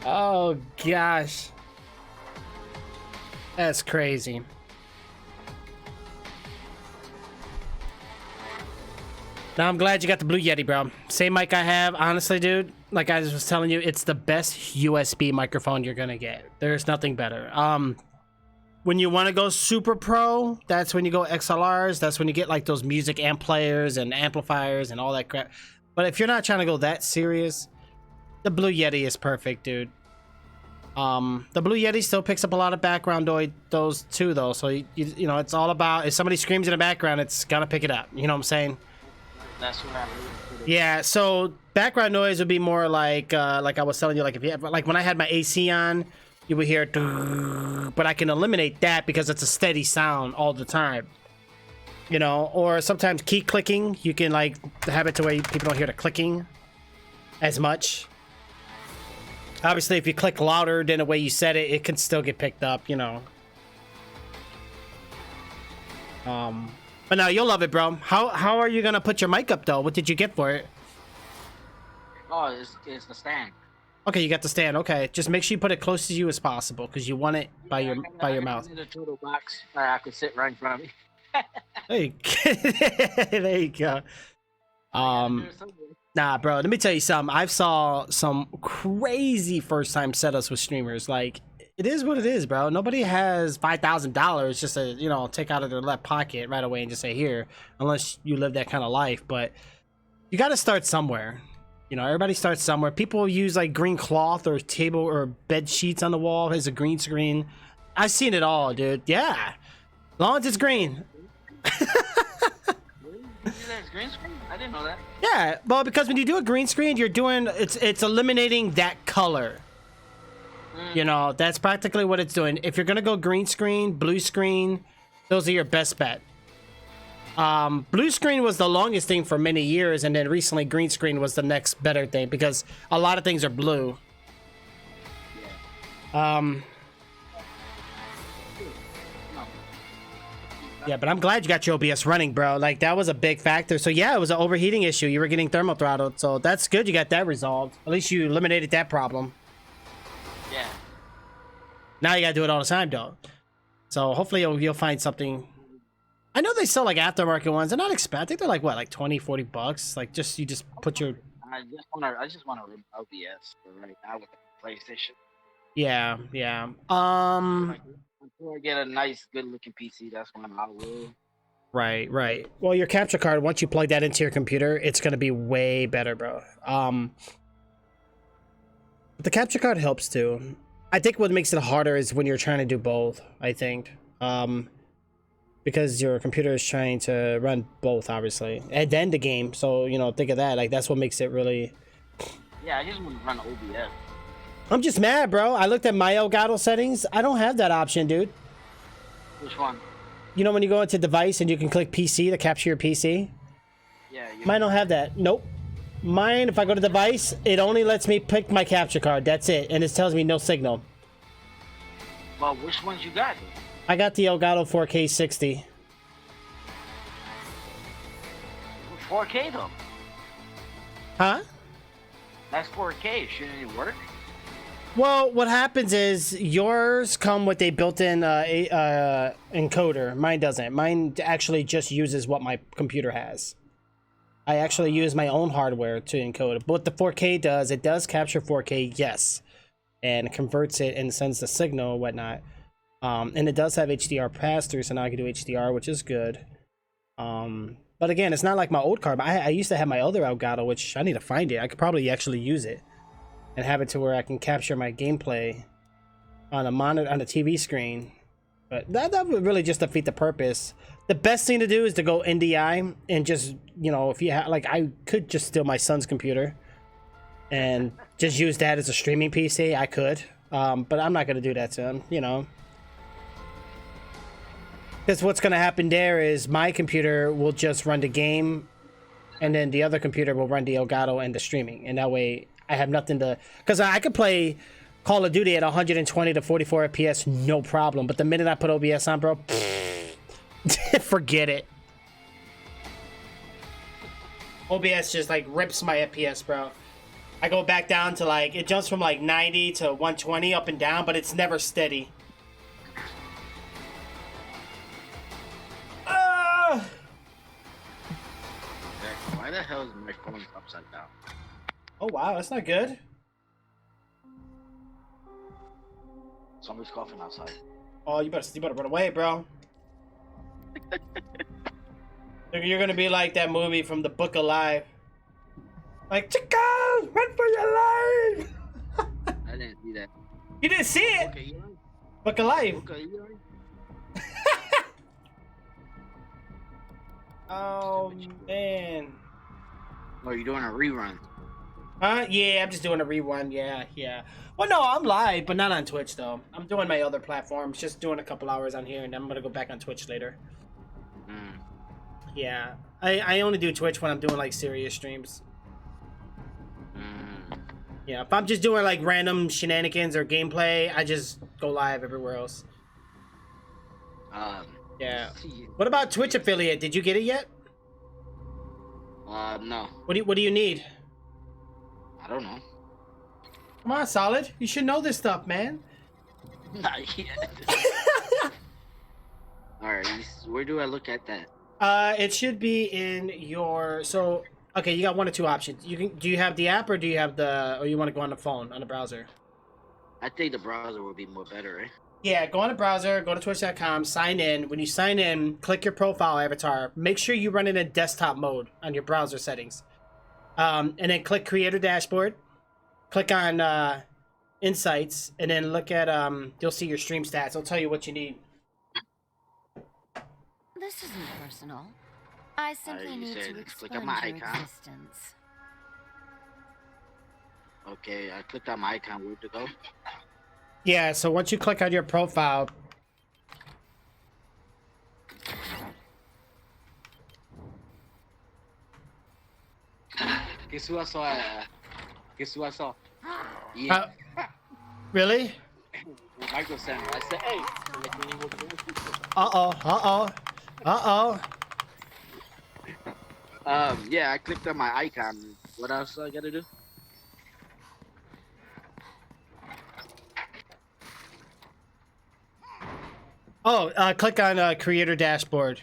Oh gosh. That's crazy. Now I'm glad you got the Blue Yeti, bro. Same mic I have. Honestly, dude, like I was telling you, it's the best USB microphone you're gonna get. There's nothing better. When you want to go super pro, that's when you go XLRs. That's when you get like those music amp players and amplifiers and all that crap. But if you're not trying to go that serious, the Blue Yeti is perfect, dude. The Blue Yeti still picks up a lot of background those too, though. So you know, it's all about if somebody screams in the background, it's gonna pick it up. You know what I'm saying? That's what I'm doing. Yeah. So background noise would be more like I was telling you, like if you have, like when I had my AC on, you would hear, but I can eliminate that because it's a steady sound all the time. You know, or sometimes key clicking, you can like have it to where people don't hear the clicking as much. Obviously, if you click louder than the way you said it, it can still get picked up, you know. But now you'll love it, bro. How are you gonna put your mic up though? What did you get for it? Oh, it's the stand. Okay, you got the stand. Okay, just make sure you put it close to you as possible because you want it by your mouth. In a total box, I could sit right in front of me. There you go. Nah, bro. Let me tell you something. I've saw some crazy first time setups with streamers. Like, it is what it is, bro. Nobody has $5,000 just to take out of their left pocket right away and just say here, unless you live that kind of life. But you got to start somewhere. You know, everybody starts somewhere. People use like green cloth or table or bed sheets on the wall as a green screen. I've seen it all, dude. Yeah, as long as it's green. Green screen? I didn't know that. Yeah, well, because when you do a green screen, you're doing it's eliminating that color. You know, that's practically what it's doing. If you're gonna go green screen, blue screen, those are your best bet. Blue screen was the longest thing for many years, and then recently green screen was the next better thing because a lot of things are blue. Yeah, but I'm glad you got your OBS running, bro. Like, that was a big factor. So, yeah, it was an overheating issue. You were getting thermal throttled. So, that's good you got that resolved. At least you eliminated that problem. Yeah. Now you got to do it all the time, though. So, hopefully you'll find something I know they sell like aftermarket ones. They're not expensive. I think they're like what, like 20, 40 bucks. Like you just put your. I just want to OBS for right now with the PlayStation. Yeah, yeah. Until I get a nice, good-looking PC, that's when I will. Right, right. Well, your capture card, once you plug that into your computer, it's gonna be way better, bro. But the capture card helps too. I think what makes it harder is when you're trying to do both. I think, because your computer is trying to run both, obviously, and then the game. So you know, think of that. Like that's what makes it really. Yeah, I just want to run OBS. I'm just mad, bro. I looked at my Elgato settings. I don't have that option, dude. Which one? You know when you go into device and you can click PC to capture your PC? Yeah. Mine don't have that. Nope. Mine, if I go to device, it only lets me pick my capture card. That's it. And it tells me no signal. Well, which ones you got? I got the Elgato 4K 60. 4K though. Huh? That's 4K. Shouldn't it work? Well, what happens is yours come with a built-in encoder. Mine doesn't. Mine actually just uses what my computer has. I actually use my own hardware to encode it. But what the 4K does, it does capture 4K, yes, and converts it and sends the signal and whatnot. And it does have HDR pass-through, so now I can do HDR, which is good. But again, it's not like my old card. I used to have my other Elgato, which I need to find it. I could probably actually use it and have it to where I can capture my gameplay on a monitor, on a TV screen. But that would really just defeat the purpose. The best thing to do is to go NDI and just, you know, if you have, like, I could just steal my son's computer and just use that as a streaming PC. I could, but I'm not gonna do that to him, you know. Because what's gonna happen there is my computer will just run the game, and then the other computer will run the Elgato and the streaming, and that way I have nothing to. Because I could play Call of Duty at 120 to 44 FPS, no problem. But the minute I put OBS on, bro, forget it. OBS just like rips my FPS, bro. I go back down to like, it jumps from like 90 to 120 up and down, but it's never steady. Why the hell is my phone upside down? Oh wow, that's not good. Somebody's coughing outside. Oh, you better run away, bro. You're gonna be like that movie from the Book of Life. Like, chicas, run for your life! I didn't see that. You didn't see it? Okay, Book of Life. okay, Oh, man. Oh, you're doing a rerun. Huh? Yeah, I'm just doing a rerun. Yeah. Well, no, I'm live, but not on Twitch, though. I'm doing my other platforms, just doing a couple hours on here, and I'm gonna go back on Twitch later. Yeah. I only do Twitch when I'm doing, like, serious streams. Yeah, if I'm just doing, like, random shenanigans or gameplay, I just go live everywhere else. Yeah. What about Twitch affiliate? Did you get it yet? No. What do you need? I don't know. Come on, Solid. You should know this stuff, man. Not yet. Alright, where do I look at that? It should be in your. So, okay, you got one or two options. Do you have the app or do you have or you want to go on the phone on the browser? I think the browser would be more better, right? Yeah, go on the browser, go to twitch.com, sign in. When you sign in, click your profile avatar. Make sure you run it in desktop mode on your browser settings. And then click Creator Dashboard. Click on Insights, and then look at you'll see your stream stats. It'll tell you what you need. This isn't personal. I simply you need said to click expunge on my your icon? existence. Okay, I clicked on my icon. Where to go? Yeah, so once you click on your profile, Guess who I saw? Guess who I saw? Yeah. really? Michael Center. I said, hey. Yeah, I clicked on my icon. What else I gotta do? Click on Creator Dashboard.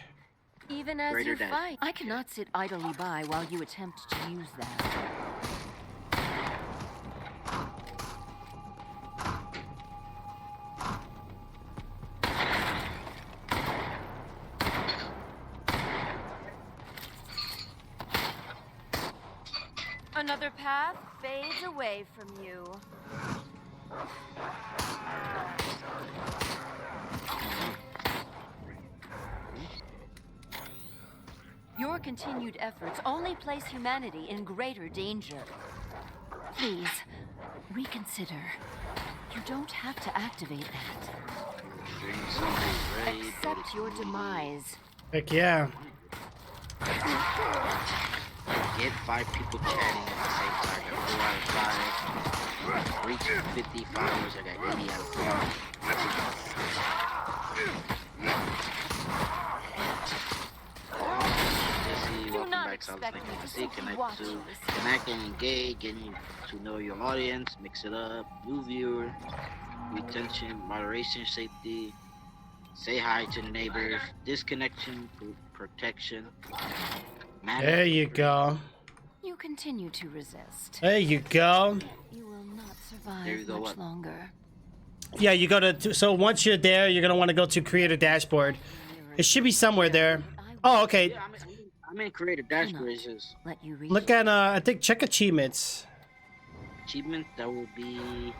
Even as Greater you dash. fight, I cannot sit idly by while you attempt to use that. Another path fades away from you. Your continued efforts only place humanity in greater danger. Please, reconsider. You don't have to activate that. Accept your demise. Heck yeah. Get 5 people chatting at the same time. I got 4 out of 5. Reach 50 followers. I got 80 out of 5. Jesse, welcome back. So I was thinking to see, connect and engage, getting to know your audience, mix it up, new viewer, retention, moderation, safety, say hi to the neighbors, disconnection, protection. There you go. You continue to resist. There you go. You will not survive There you go, much what? longer. Yeah, you go to. So once you're there, you're gonna want to go to create a dashboard. It should be somewhere there. Oh, okay. Yeah, I'm in creative dashboard. It's just Let you reach Look at I think check achievements. achievement. That will be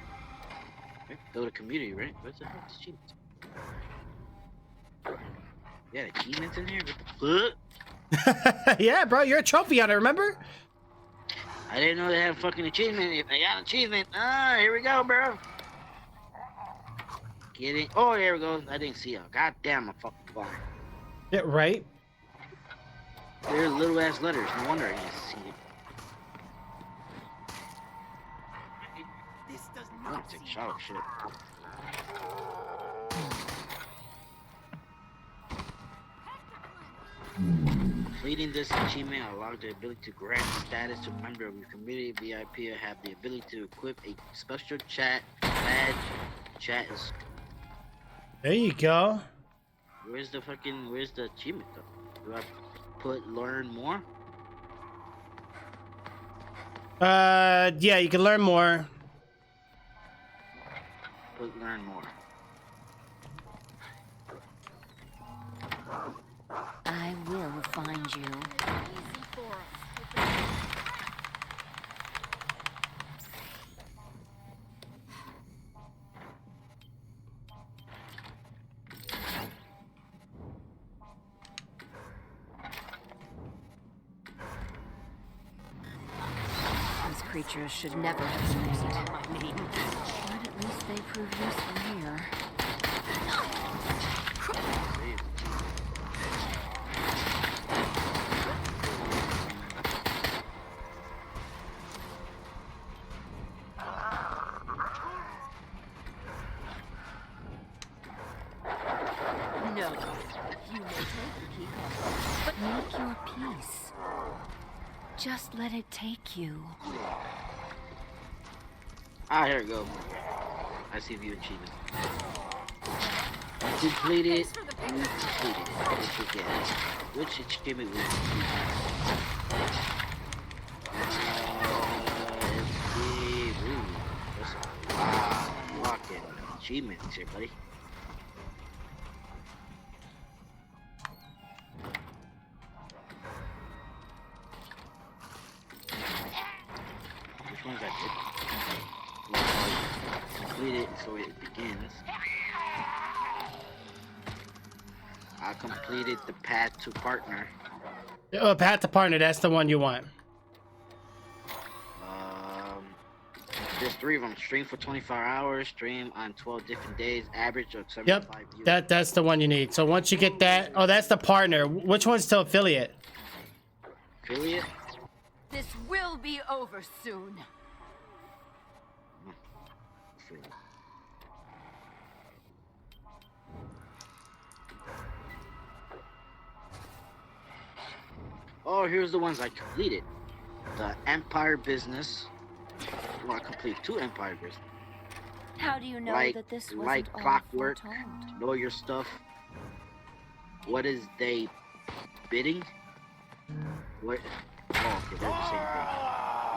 go to community, right? What's the heck? Achievements. Yeah, achievements in here. What the fuck? Yeah, bro, you're a trophy hunter. Remember? I didn't know they had a fucking achievement. If they got an achievement, here we go, bro. Getting. Oh, there we go. I didn't see it. God damn, I'm fucking blind. Yeah, right. They're little ass letters. No wonder I didn't see it. I'm gonna take a shot of shit. Completing this achievement allows the ability to grant status to a member of your community. VIP have the ability to equip a special chat badge. Chat is. There you go. Where's the achievement though? Do I put learn more? Yeah, you can learn more. Put learn more. I will find you. Easy for us. These creatures should never have succeeded my name. But at least they prove useful here. No, you may take the key card, but make your peace. Just let it take you. Here we go. I see view achievement. Completed. Completed. Let's look at it. Which achievement was That's a lot of fucking achievements here, buddy. Which ones I did? Completed, so it begins. I completed the path to partner. Oh, Pat the partner. That's the one you want. There's 3 of them. Stream for 24 hours. Stream on 12 different days. Average of 75 Yep, viewers. that's the one you need. So once you get that, oh, that's the partner. Which one's to affiliate? Affiliate? This will be over soon. Affiliate. Oh, here's the ones I completed. The Empire Business. Well, I completed 2 Empire Business. How do you know Like- that this like wasn't all clockwork. foretold? Know your stuff. What is they bidding. What? Oh, okay, they're the same thing.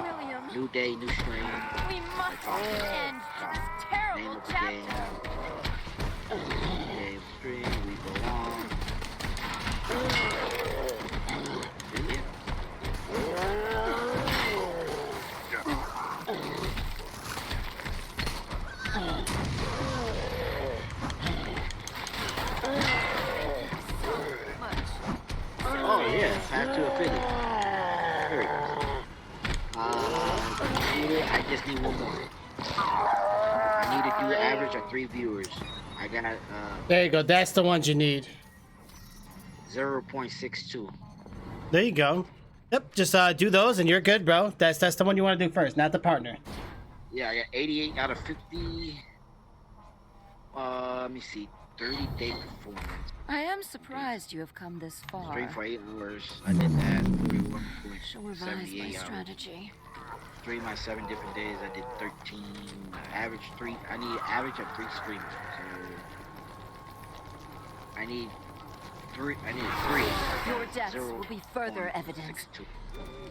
William, New day, new strain. we must end this Name terrible of the game. chapter. Game stream. We go on. Really? Oh yeah, have to affiliate. Very good. I just need one more. I need to do an average of 3 viewers. I got There you go. That's the ones you need. 0.62. There you go. Yep. Just do those, and you're good, bro. That's the one you want to do first, not the partner. Yeah, I got 88 out of 50. Let me see. 30-day performance. I am surprised you have come this far. 3 for 8 hours. I did that. Shall revise my 41.78 hours. strategy. 3 my 7 different days. I did 13. Average 3. I need average of 3 streams. So I need 3. I need 3. Your deaths will be further evidence. 0.62.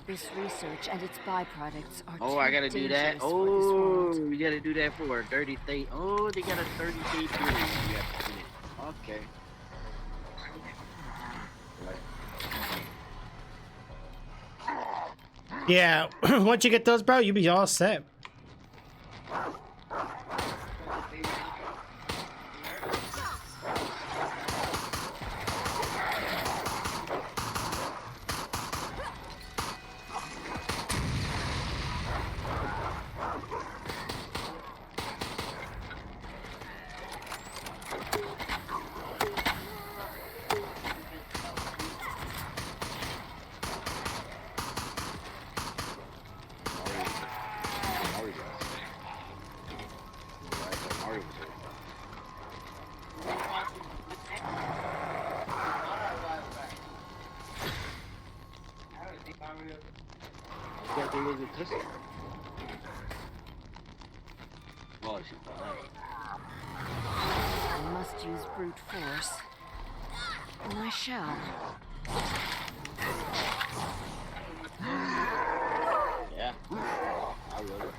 This research and its byproducts are Oh, too I gotta do that. dangerous for this Oh, world. we gotta do that for a 30 day. Oh, they got a 30-day period. You have to do it. Okay. Yeah. Once you get those, bro, you'll be all set. I must use brute force. And I shall. Yeah. I will.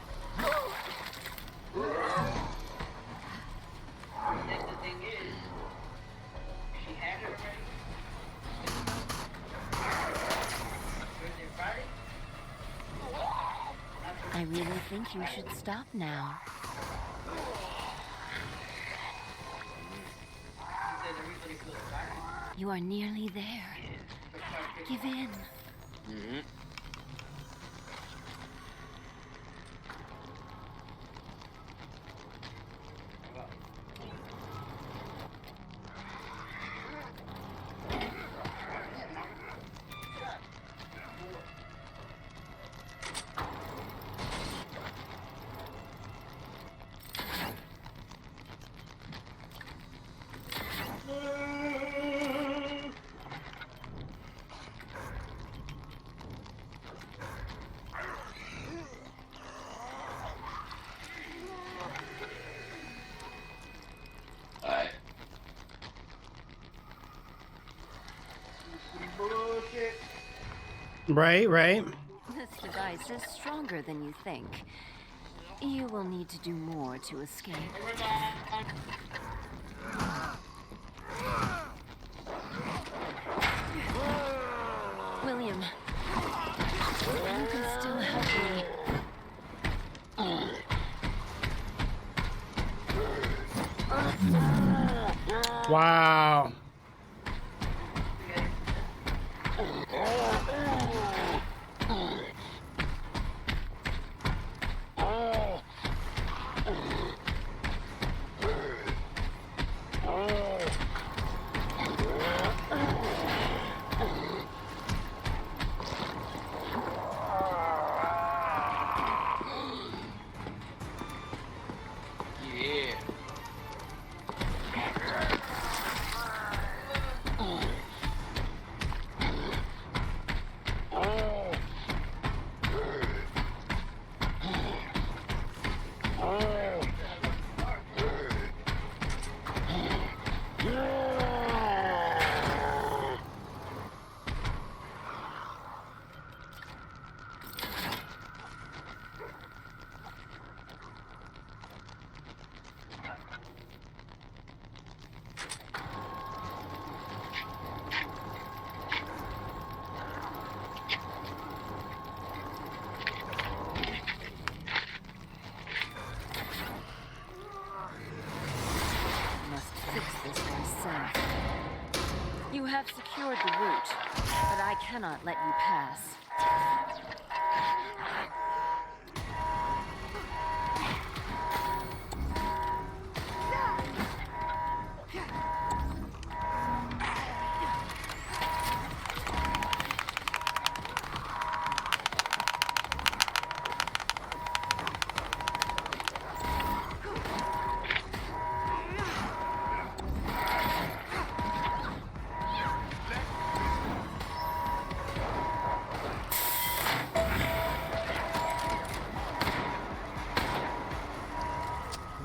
I really think you should stop now. You are nearly there. Give in. Mm-hmm. Right, right. This device is stronger than you think. You will need to do more to escape. William, you can still help me. Wow. cannot let you pass.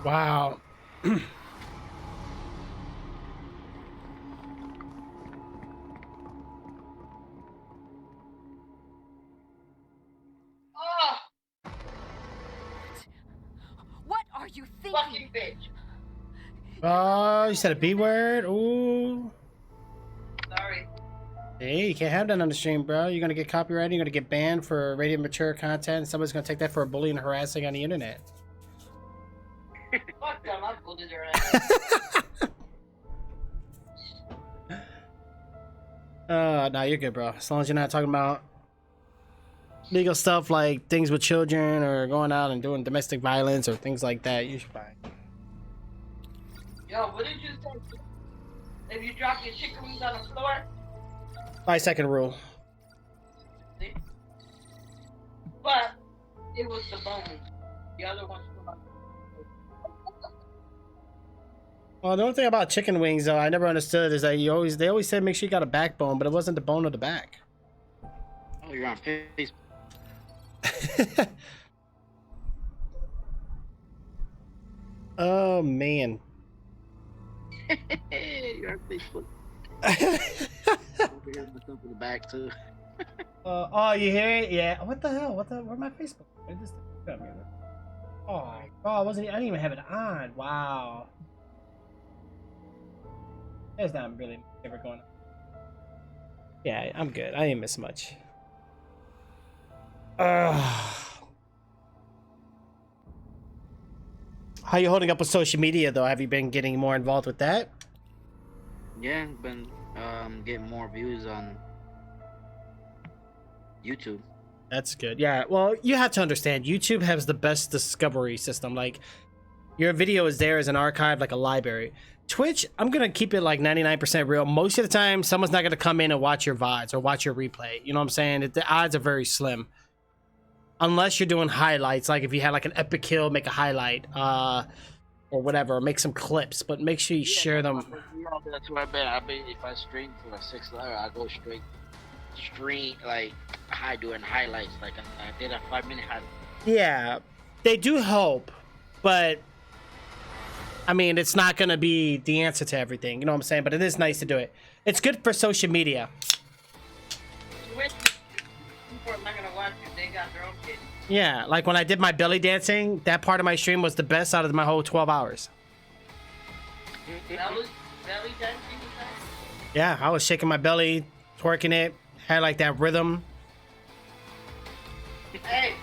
Wow. What are you thinking? Fucking bitch. Oh, you said a B word? Ooh. Sorry. Hey, you can't have that on the stream, bro. You're gonna get copyrighted, you're gonna get banned for rated mature content, and somebody's gonna take that for bullying and harassing on the internet. Fuck them, I bullied their ass. Nah, you're good, bro. As long as you're not talking about legal stuff like things with children or going out and doing domestic violence or things like that, you should be fine. Yo, what did you say? If you drop your chicken wings on the floor? 5-second rule. See? But it was the bones. The other ones were like. Well, the only thing about chicken wings, though, I never understood is that they always said make sure you got a backbone, but it wasn't the bone of the back. Oh, you're on Facebook. Oh man. You're on Facebook. Over here, myself in the back too. Oh, you hear it? Yeah. What the hell? Where's my Facebook? Where this thing come here? Oh, I didn't even have it on. Wow. There's not really ever going on. Yeah, I'm good. I didn't miss much. How you holding up with social media, though? Have you been getting more involved with that? Yeah, been getting more views on YouTube. That's good. Yeah, well, you have to understand, YouTube has the best discovery system. Like, your video is there as an archive, like a library. Twitch, I'm gonna keep it like 99% real. Most of the time, someone's not gonna come in and watch your VODs or watch your replay. You know what I'm saying? The odds are very slim. Unless you're doing highlights, like if you had like an epic kill, make a highlight, or whatever, make some clips, but make sure you share them. Yeah, that's what I mean, if I stream for a 6 hour, I go straight stream like doing highlights. Like I did a 5-minute highlight. Yeah, they do help, but I mean, it's not gonna be the answer to everything. You know what I'm saying? But it is nice to do it. It's good for social media. People are not gonna watch it. They got their own kids. Yeah, like when I did my belly dancing, that part of my stream was the best out of my whole 12 hours. Belly dancing with that? Yeah, I was shaking my belly, twerking it, had like that rhythm. Hey,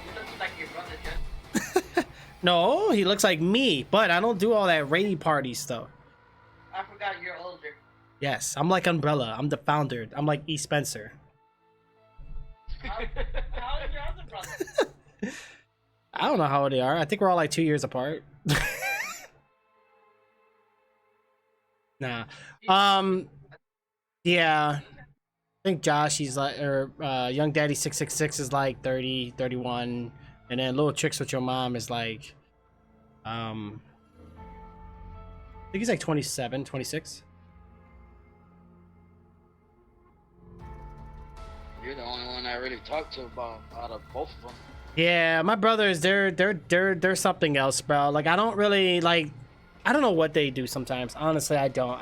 you look like your brother, Jeff. No, he looks like me, but I don't do all that rave party stuff. I forgot you're older. Yes, I'm like Umbrella. I'm the founder. I'm like E. Spencer. How is your other brother? I don't know how old they are. I think we're all like 2 years apart. Nah. Yeah. I think Josh, he's like, or Young Daddy 666 is like 30, 31. And then Little Tricks with Your Mom is like, I think he's like 27, 26. You're the only one I really talked to about out of both of them. Yeah, my brothers, they're something else, bro. Like, I don't really, like, I don't know what they do sometimes. Honestly, I don't.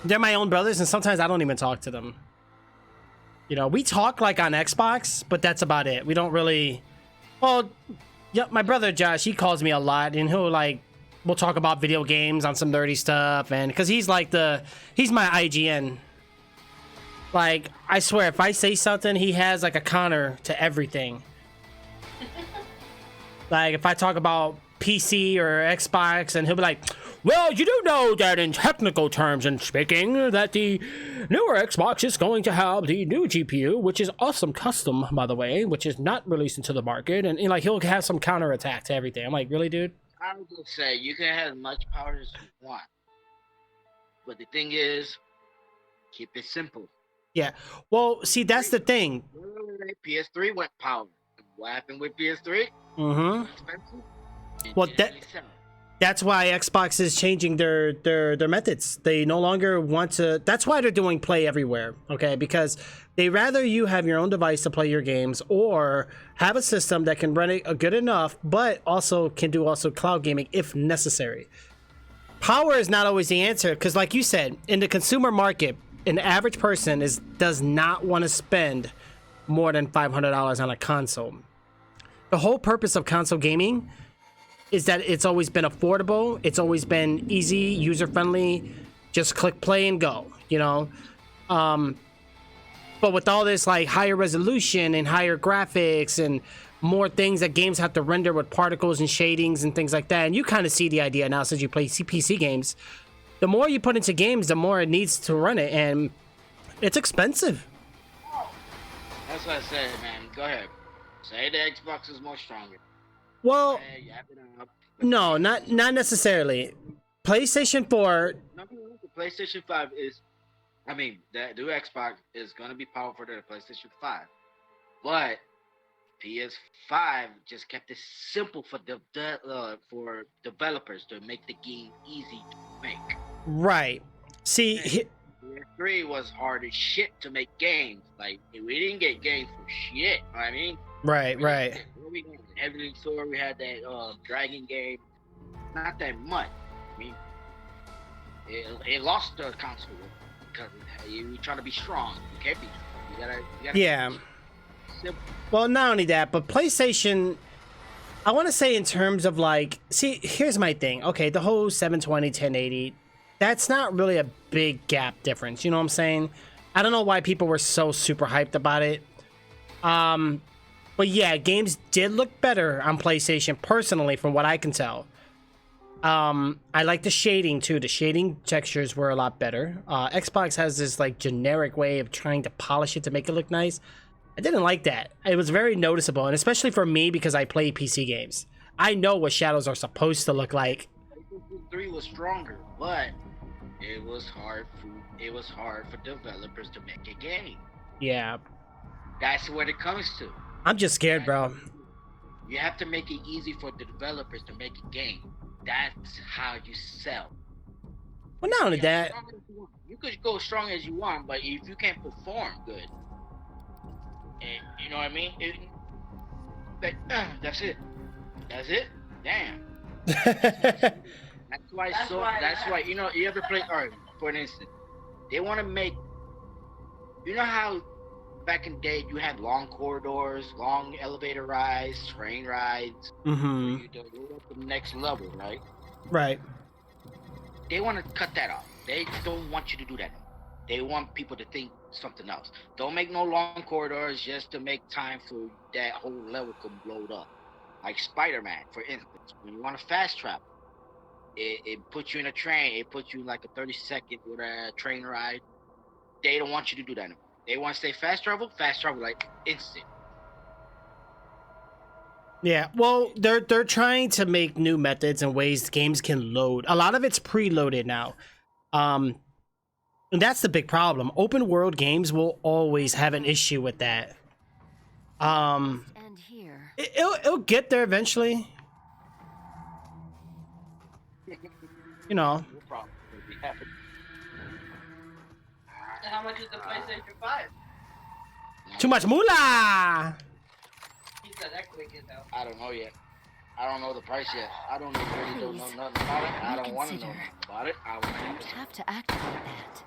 They're my own brothers, and sometimes I don't even talk to them. You know, we talk like on Xbox, but that's about it. We don't really. Well, yeah, my brother Josh, he calls me a lot, and we'll talk about video games on some nerdy stuff, and because he's my IGN. Like, I swear, if I say something, he has like a counter to everything. Like, if I talk about PC or Xbox, and he'll be like, Well, you do know that in technical terms and speaking, that the newer Xbox is going to have the new GPU, which is awesome custom, by the way, which is not released into the market, and like he'll have some counterattack to everything. I'm like, really, dude? I would just say you can have as much power as you want, but the thing is, keep it simple. Yeah. Well, see, that's the thing. PS3 went power. What happened with PS3? Mm-hmm. Expensive. Well, that's why Xbox is changing their methods. They no longer want to. That's why they're doing play everywhere. Okay, because they rather you have your own device to play your games, or have a system that can run it good enough, but also can do cloud gaming if necessary. Power is not always the answer, because like you said, in the consumer market, an average person does not want to spend more than $500 on a console. The whole purpose of console gaming is that it's always been affordable, it's always been easy, user-friendly, just click play and go, you know? But with all this like higher resolution and higher graphics and more things that games have to render with particles and shadings and things like that, and you kind of see the idea now since you play PC games, the more you put into games, the more it needs to run it, and it's expensive. That's what I said, man. Go ahead. Say the Xbox is more stronger. Well, no, not necessarily. PlayStation 4. No, the PlayStation 5 is, I mean, the new Xbox is gonna be powerful than the PlayStation 5, but PS5 just kept it simple for developers to make the game easy to make. Right. See, PS3 was hard as shit to make games. Like, we didn't get games for shit. You know what I mean? Right. We got Evelyn Sword, we had that Dragon game. Not that much. I mean, it lost the console because you're trying to be strong. You can't be. You gotta yeah. Simple. Well, not only that, but PlayStation, I want to say in terms of like, see, here's my thing. Okay, the whole 720, 1080, that's not really a big gap difference. You know what I'm saying? I don't know why people were so super hyped about it. But yeah, games did look better on PlayStation personally, from what I can tell. I like the shading too. The shading textures were a lot better. Xbox has this like generic way of trying to polish it to make it look nice. I didn't like that. It was very noticeable, and especially for me because I play PC games. I know what shadows are supposed to look like. 3 was stronger, but it was hard for developers to make a game. Yeah. That's what it comes to. I'm just scared, bro. You have to make it easy for the developers to make a game. That's how you sell. Well, not only that. You could go strong as you want, but if you can't perform good, and you know what I mean? That's it. Damn. That's why you know, you ever play, all right, for an instance, they want to make, you know how back in the day you had long corridors, long elevator rides, train rides, Mm-hmm. you go up to the next level, right? Right. They want to cut that off. They don't want you to do that. They want people to think something else. Don't make no long corridors just to make time for that whole level to load up. Like Spider-Man, for instance, when you want to fast travel, it puts you in a train. It puts you in like a 30-second with a train ride. They don't want you to do that anymore. They want to say fast travel like instant. Yeah, well, they're trying to make new methods and ways games can load. A lot of it's preloaded now. And that's the big problem. Open world games will always have an issue with that. And here. It'll get there eventually. You know. No problem. How much is the PlayStation 5? Too much moolah! He said that quick as hell. I don't know yet. I don't know the price yet. I don't really don't know nothing about it. I don't want to know nothing about it. I You don't have to activate that.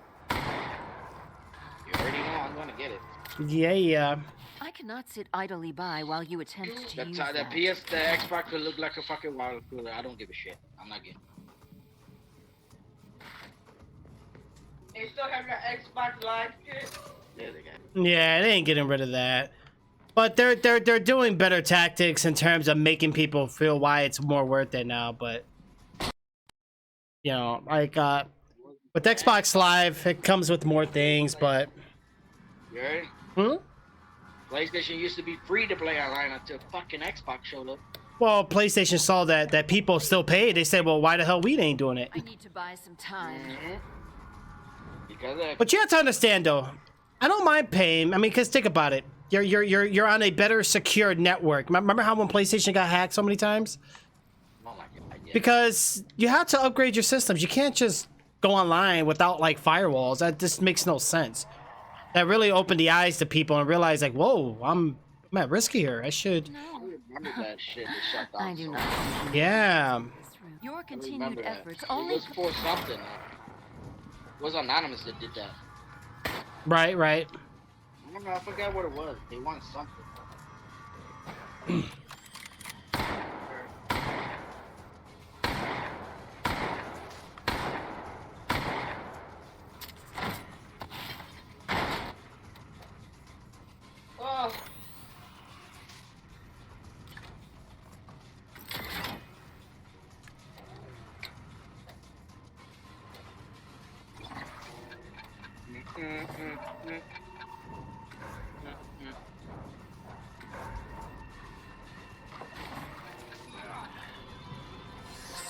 You already know I'm gonna get it. Yeah. I cannot sit idly by while you attempt to use that. The Xbox could look like a fucking water cooler. I don't give a shit. I'm not getting it. They still have your Xbox Live shit? Yeah, they got it. Yeah, they ain't getting rid of that. But they're doing better tactics in terms of making people feel why it's more worth it now, but You know, like with Xbox Live, it comes with more things, but Yeah. PlayStation used to be free to play online until fucking Xbox showed up. well, PlayStation saw that people still paid. They said, well, why the hell we ain't doing it? I need to buy some time. Because of But you have to understand, though, I don't mind paying. I mean, because think about it. You're on a better secured network. Remember how when PlayStation got hacked so many times? Because you have to upgrade your systems. You can't just go online without like firewalls. That just makes no sense. That really opened the eyes to people and realized like, whoa, I'm at risk here. I should. No, remember that shit that shut down. I do not. Yeah. Your I continued remember that. efforts It only. was for something. It was Anonymous that did that. Right. I don't know, I forgot what it was. They want something. Oh.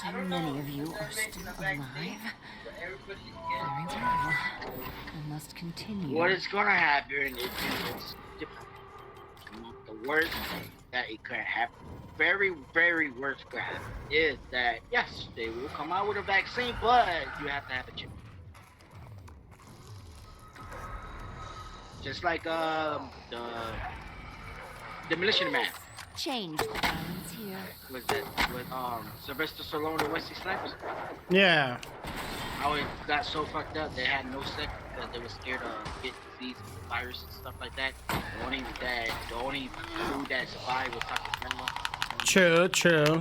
So many of you are still alive. Very well. I must continue. What is gonna happen is different. The worst that it could happen, very, very worst could happen, is that yes, they will come out with a vaccine, but you have to have a chip. Just like the Demolition Man. Change the balance here. Was that with Sylvester Stallone and Wesley Snipes? Yeah. How it got so fucked up they had no sex because they were scared of getting disease, virus and stuff like that. The only food that survived was Taco Bell. True.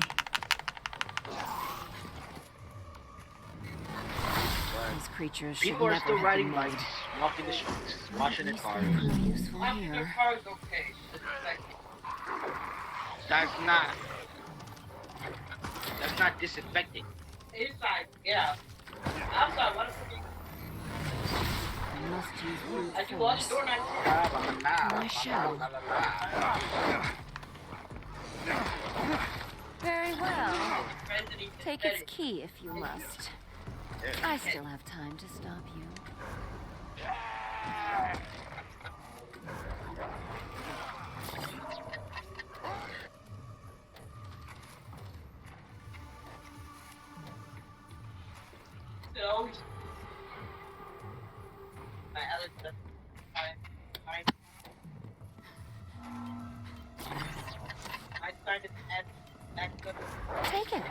These creatures should People are never still have riding been bikes, made. walking the streets, washing their cars. Useful here. That's not disinfecting. Inside, yeah. Outside, what I must use brute I do wash force. door night. I shall. Very well. Take its key if you must. I still have time to stop you. No. Take it.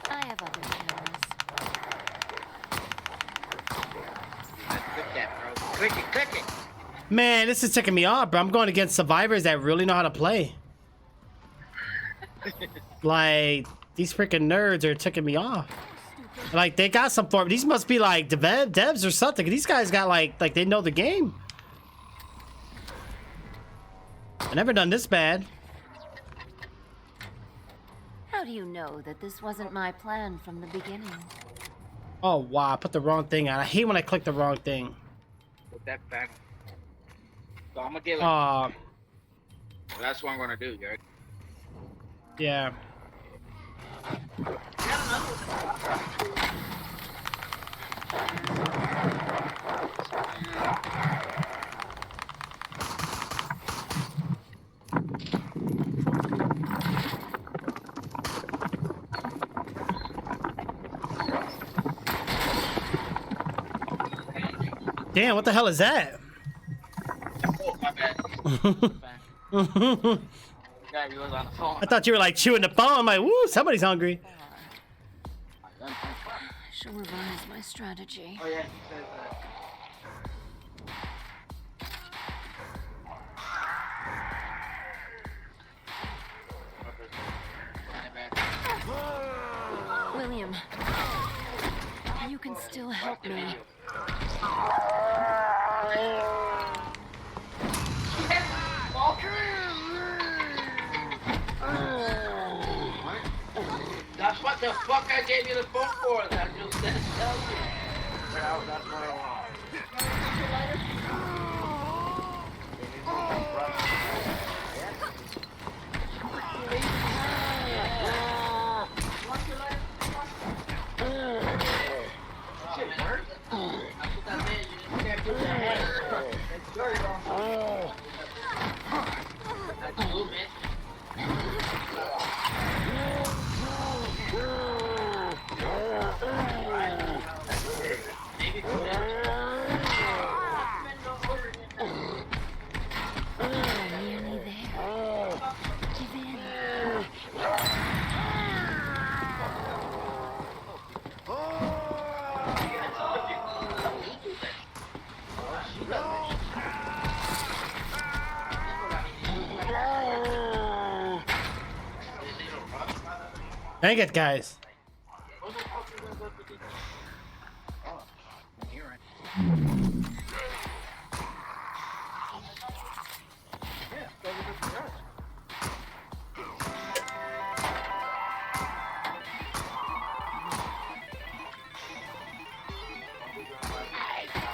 I have other cameras. Click that, bro. Click it. Man, this is ticking me off, bro. I'm going against survivors that really know how to play. Like, these freaking nerds are ticking me off. Like, they got some form. These must be like devs or something. These guys got like they know the game. I've never done this bad. How do you know that this wasn't my plan from the beginning? Oh, wow. I put the wrong thing on. I hate when I click the wrong thing. With that back. So I'm gonna get like. That's what I'm gonna do, Jared. Yeah. Damn, what the hell is that? Oh, my bad. Yeah, he was on the phone. I thought you were like chewing the phone. I'm like, woo, somebody's hungry. I shall revise my strategy. Oh yeah, he says William, you can still help me. That's what the fuck I gave you the phone for? That just said tell you. Well, that's what I want. Nearly there. Give in. Dang it, guys. You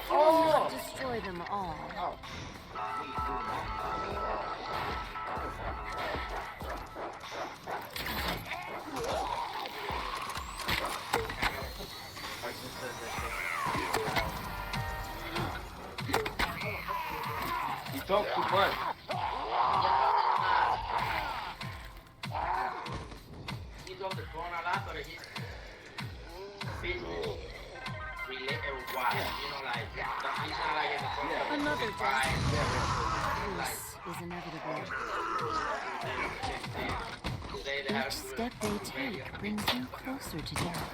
will not destroy them all. You talk too much. He's on the phone a lot, but he's business related wise. You know, like he's not like in the phone. Another death. This is inevitable. Each step they take brings you closer to death.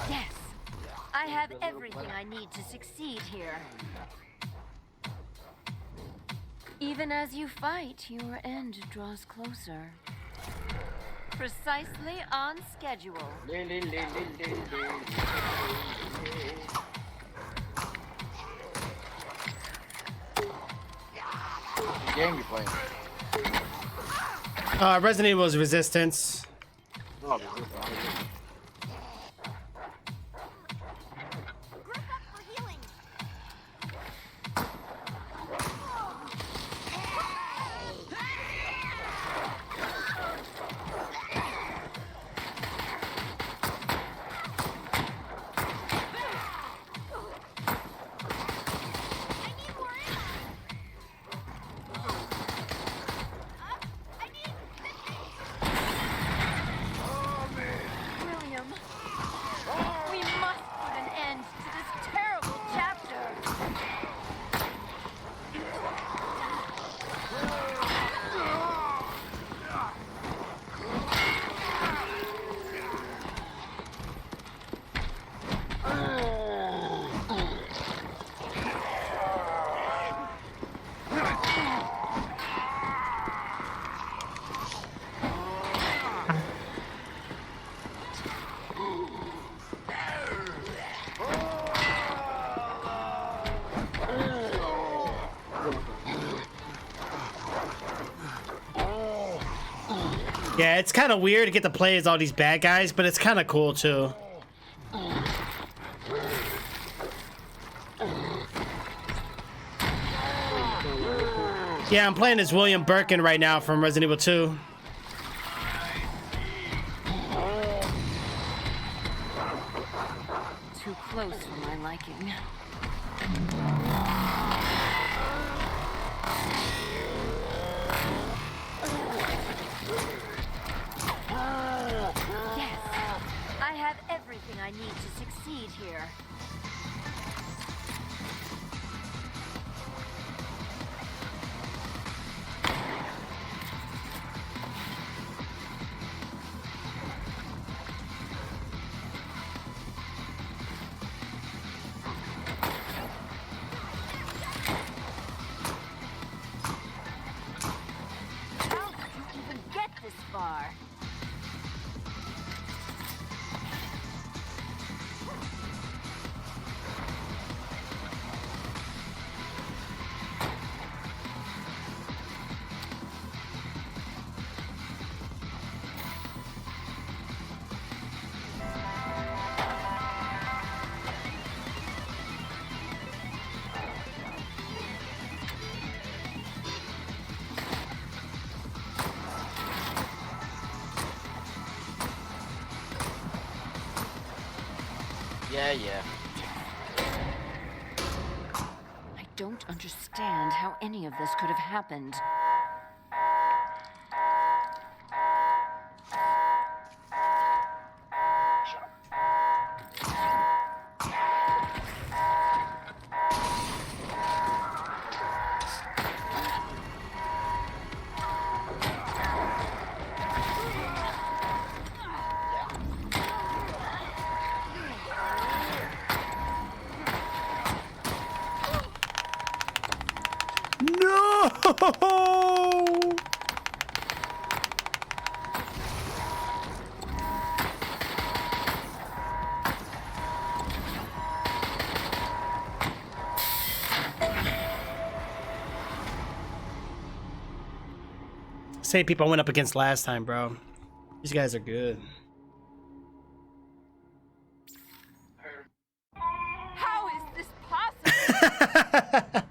Yes, I have everything I need to succeed here. Even as you fight, your end draws closer. Precisely on schedule. What game you playing? Resident Evil's Resistance. Oh, William, we must put an end to this terrible chapter. Yeah, it's kind of weird to get to play as all these bad guys, but it's kind of cool too. Yeah, I'm playing as William Birkin right now from Resident Evil 2. Too close for my liking. Yes, I have everything I need to succeed here. How did you even get this far? Yeah. I don't understand how any of this could have happened. No! Same people I went up against last time, bro. These guys are good. How is this possible?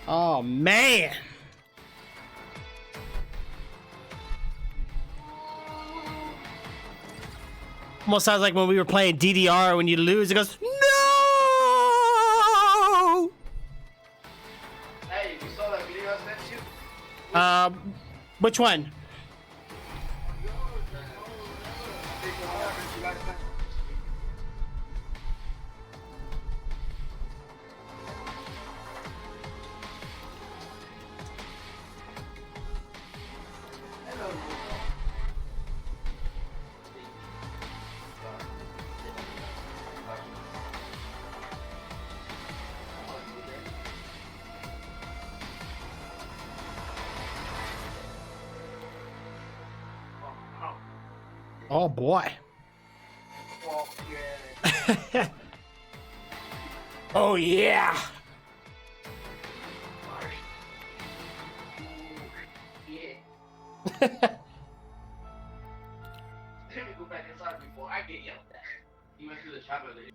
Oh, man. Almost sounds like when we were playing DDR, when you lose, it goes, no! Hey, you saw that video I sent you? Which one? Oh, boy. Oh, yeah. Let me go back inside before I get yelled at. He went through the chopper later.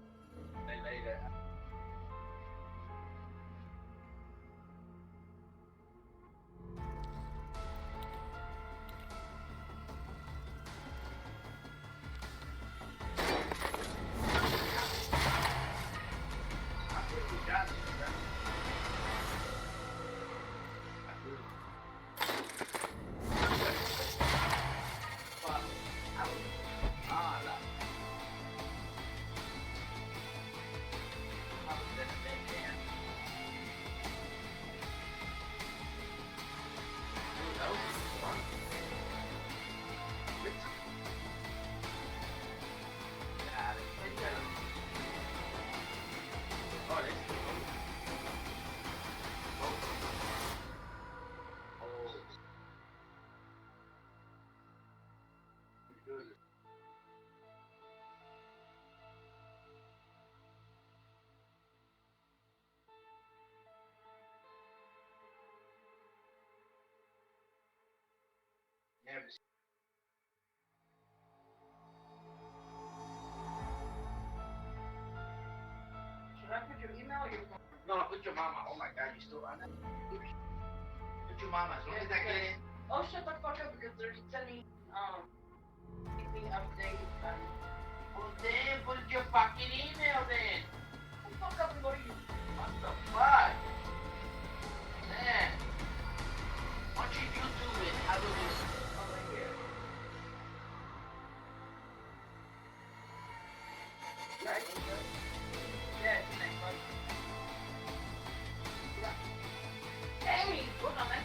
Should I put your email or your phone? No, put your mama. Oh my god, you still on that? Put your mama. As long as I get in. Oh, shut the fuck up because they're sending weekly updates. Well then, put your fucking email then. Fuck up and go to you. What the fuck? Man. Why don't you YouTube it? I will do it. Oh, right here. Right? Yeah, it's the next one. Hey, put on that.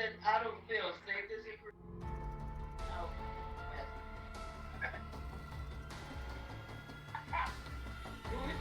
said autofill. Save this information. Oh, yes. Do it.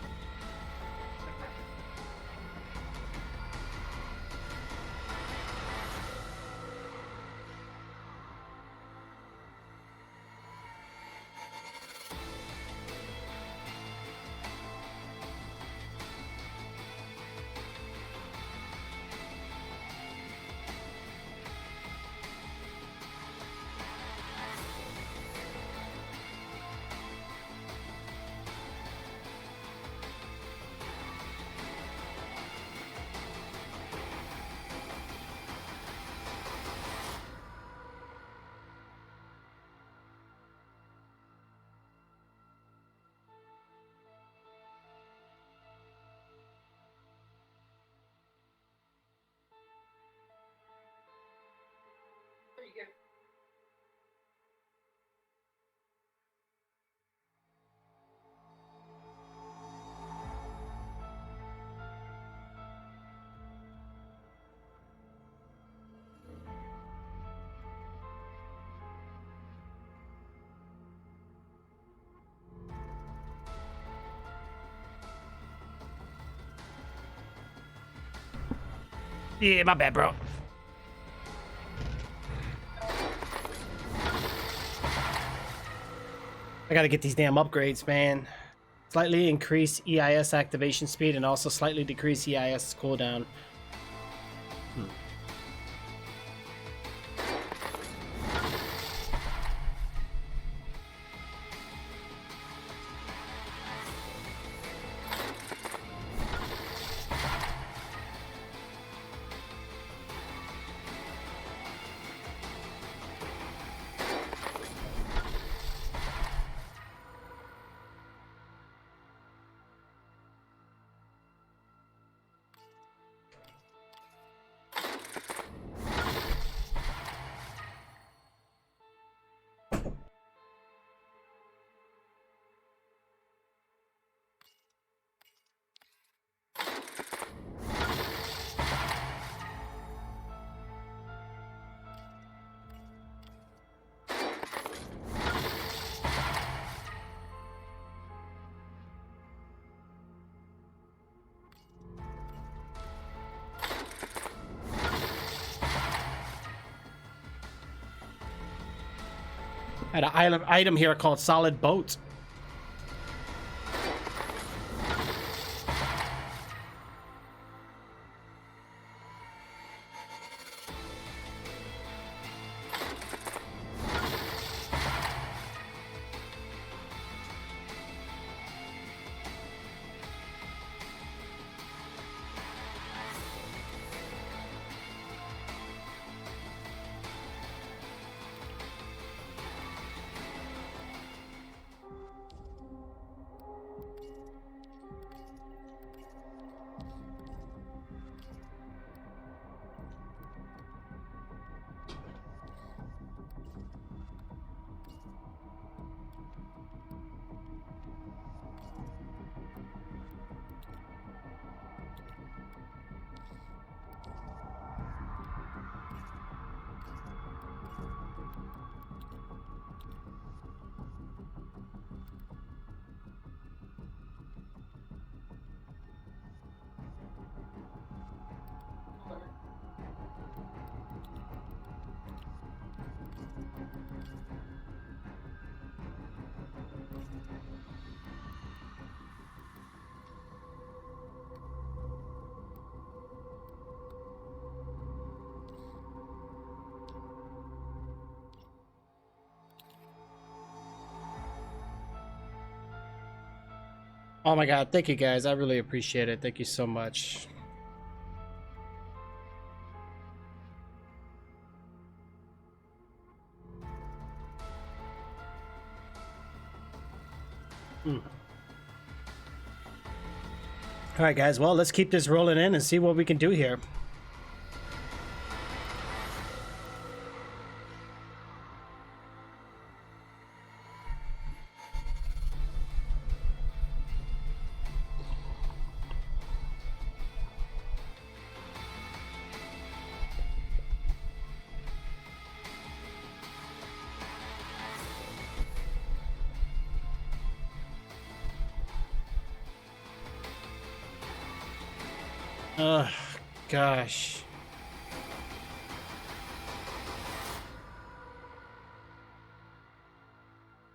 There you go. Yeah, my bad, bro. I gotta get these damn upgrades, man. Slightly increase EIS activation speed and also slightly decrease EIS cooldown. I had an item here called Solid Boat. Oh my god, thank you guys. I really appreciate it. Thank you so much. All right, guys. Well, let's keep this rolling in and see what we can do here. Ugh, gosh.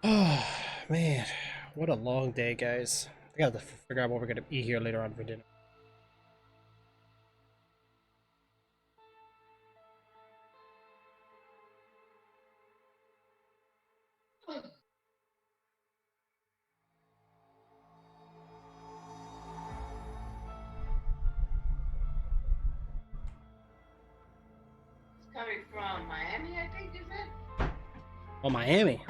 Oh, man. What a long day, guys. I gotta figure out what we're gonna eat here later on for dinner. It's coming from Miami, I think you said? Oh, Miami.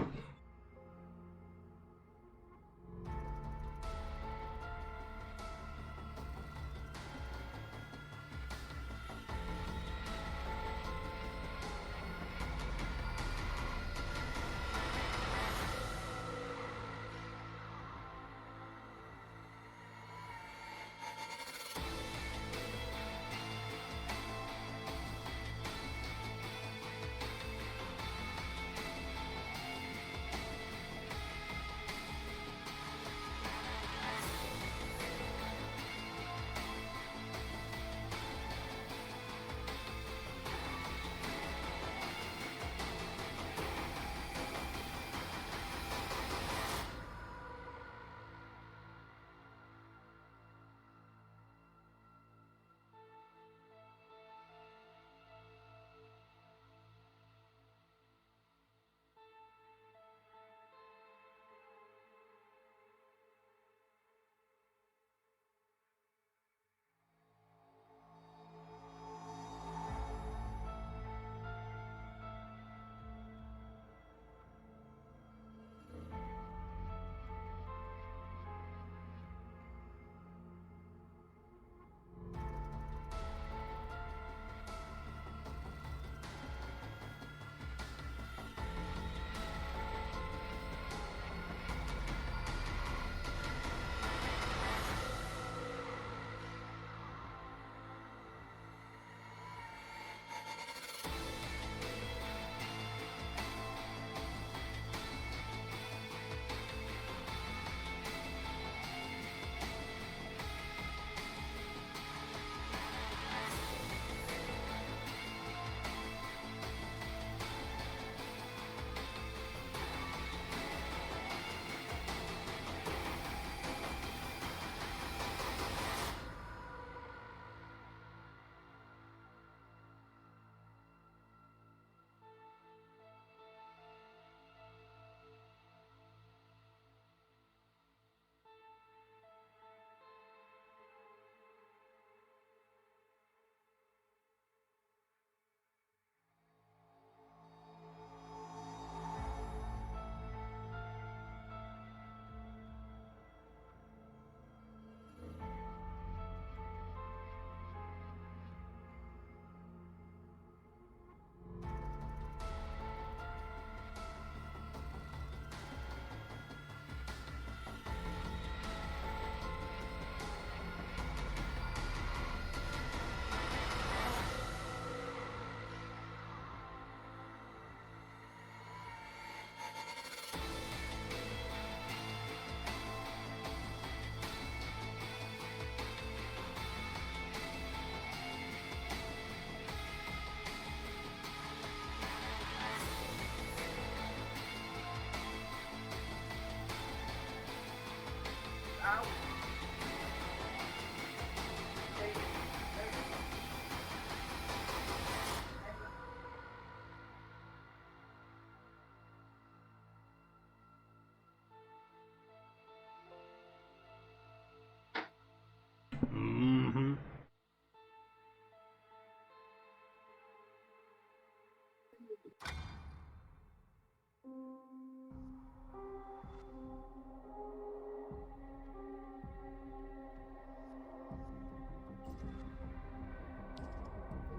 Mm-hmm.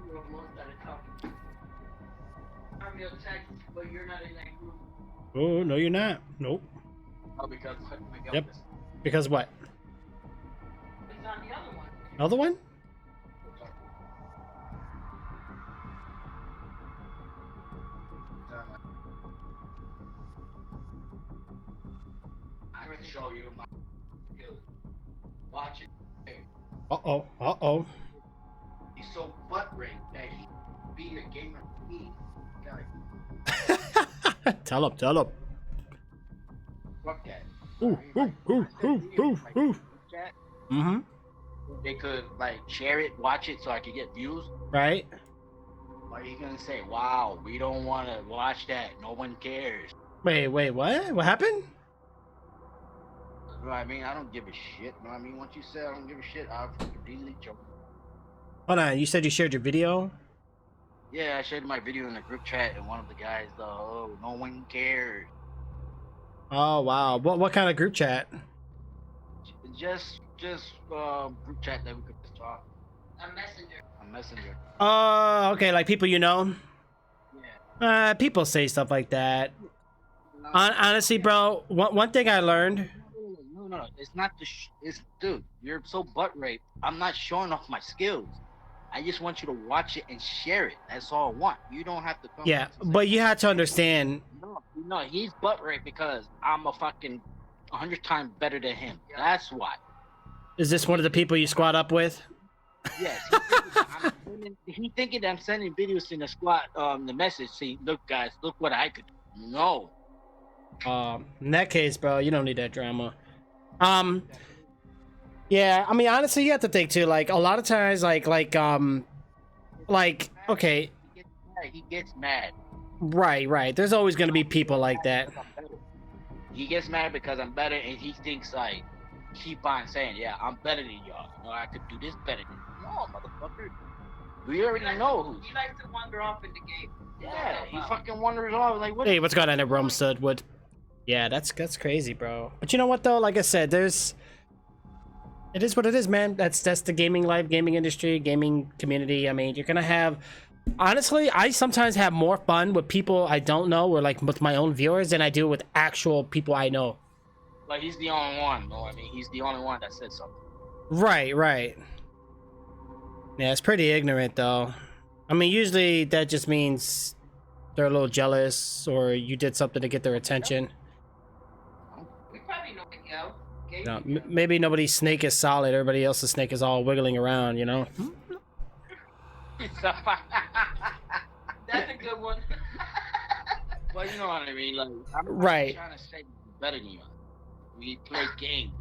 You almost started talking. I'm your text, but you're not in that group. Oh, no, you're not. Nope. Oh, because Yep. Because what? he's on the other one. Another one? I can show you my skills. Watch it. Uh-oh. Uh-oh. He's so butt raped that he being a gamer for me. Tell him. Fuck that. Mm-hmm. They could like share it, watch it, so I could get views. Right. Are you gonna say, "Wow, we don't want to watch that. No one cares"? Wait, what? What happened? You know what I mean? I don't give a shit. You know what I mean? Once you say I don't give a shit, I'll delete you. Hold on, you said you shared your video? Yeah, I shared my video in the group chat, and one of the guys, oh, no one cares. Oh wow. What kind of group chat? Just group chat that we could just talk. A messenger. A messenger. Oh, okay, like people you know? Yeah. People say stuff like that. Honestly, bro, one thing I learned. No, it's not it's dude, you're so butt raped. I'm not showing off my skills. I just want you to watch it and share it. That's all I want. You don't have to come. Yeah, but you have to understand. No, he's butt raped because I'm a fucking 100 times better than him. That's why. Is this one of the people you squad up with? Yes. He thinking that I'm sending videos in the squad, the message saying, "Look, guys, look what I could do." No. In that case, bro, you don't need that drama. Yeah, I mean, honestly, you have to think too. Like a lot of times, like, okay, He gets mad. right. There's always gonna be people like that. He gets mad because I'm better, and he thinks like, keep on saying, "Yeah, I'm better than y'all. You know, I could do this better than you." No, motherfucker. We already know who. He likes to wander off in the game. Yeah, he fucking wanders off like what? Hey, what's going on at Rome Studwood? Yeah, that's crazy, bro. But you know what though? Like I said, it is what it is, man. That's the gaming life, gaming industry, gaming community. I mean, you're gonna have. Honestly, I sometimes have more fun with people I don't know, or like with my own viewers, than I do with actual people I know. Like he's the only one. No, I mean he's the only one that said something. Right. Yeah, it's pretty ignorant though. I mean, usually that just means they're a little jealous, or you did something to get their attention. We probably know Miguel. Okay? No, maybe nobody's snake is solid. Everybody else's snake is all wiggling around, you know? That's a good one. But you know what I mean? Like, I'm Right. trying to say we're better than you. We play games.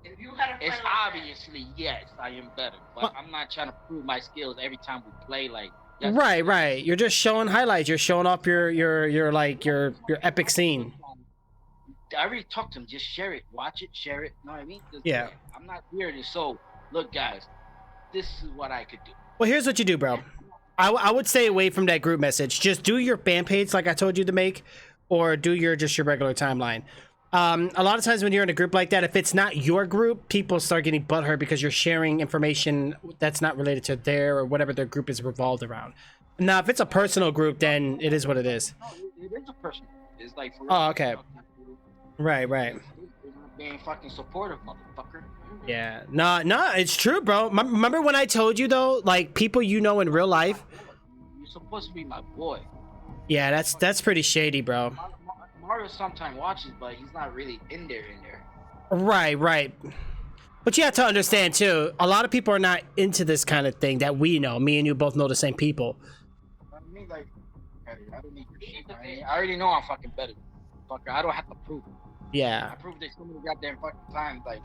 If you had a friend It's like that, obviously yes, I am better, but I'm not trying to prove my skills every time we play. Like, yes, Right. You're just showing highlights. You're showing off your epic scene. I already talked to him. Just share it, watch it, share it. You know what I mean? Just, Yeah. I'm not here to. So, look, guys, this is what I could do. Well, here's what you do, bro. I would stay away from that group message. Just do your fan page like I told you to make, or do your regular timeline. A lot of times when you're in a group like that, if it's not your group, people start getting butthurt because you're sharing information that's not related to their or whatever their group is revolved around. Now, if it's a personal group, then it is what it is. No, it is a person. It's like. For Oh, okay. Right. You're not being fucking supportive, motherfucker. Yeah. No, it's true, bro. Remember when I told you though, like people you know in real life? You're supposed to be my boy. Yeah, that's pretty shady, bro. Mario sometimes watches, but he's not really in there. Right. But you have to understand too, a lot of people are not into this kind of thing that we know. Me and you both know the same people. I mean, like, I don't need your shit. I already know I'm fucking better. Fucker, I don't have to prove it. Yeah. I proved it so many goddamn fucking times, like.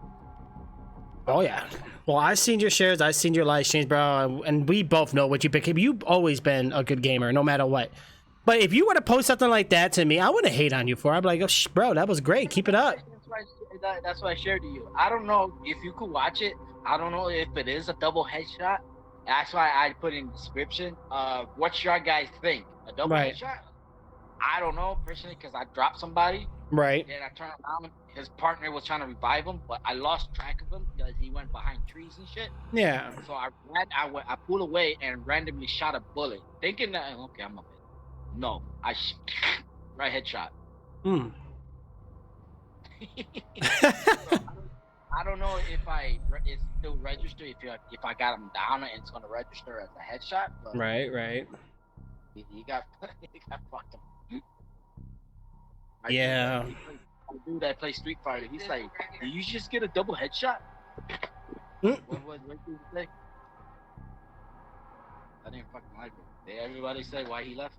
Oh yeah. Well, I've seen your shares, I've seen your live streams, bro, and we both know what you became. You've always been a good gamer, no matter what. But if you were to post something like that to me, I wouldn't hate on you for it. I'd be like, oh, bro, that was great. Keep it up. That's why I shared to you. I don't know if you could watch it. I don't know if it is a double headshot. That's why I put in the description. What your guys think? A double headshot? I don't know personally because I dropped somebody. Right. Then I turned around. His partner was trying to revive him, but I lost track of him because he went behind trees and shit. Yeah. So I pulled away and randomly shot a bullet, thinking that okay, I'm up. No, right headshot. I don't know if it's still registered if I got him down and it's gonna register as a headshot. But Right. He got fucking. Yeah. A dude that plays Street Fighter, he's like, "Did you just get a double headshot?" Mm. What did he say? I didn't fucking like it. Did everybody say why he left?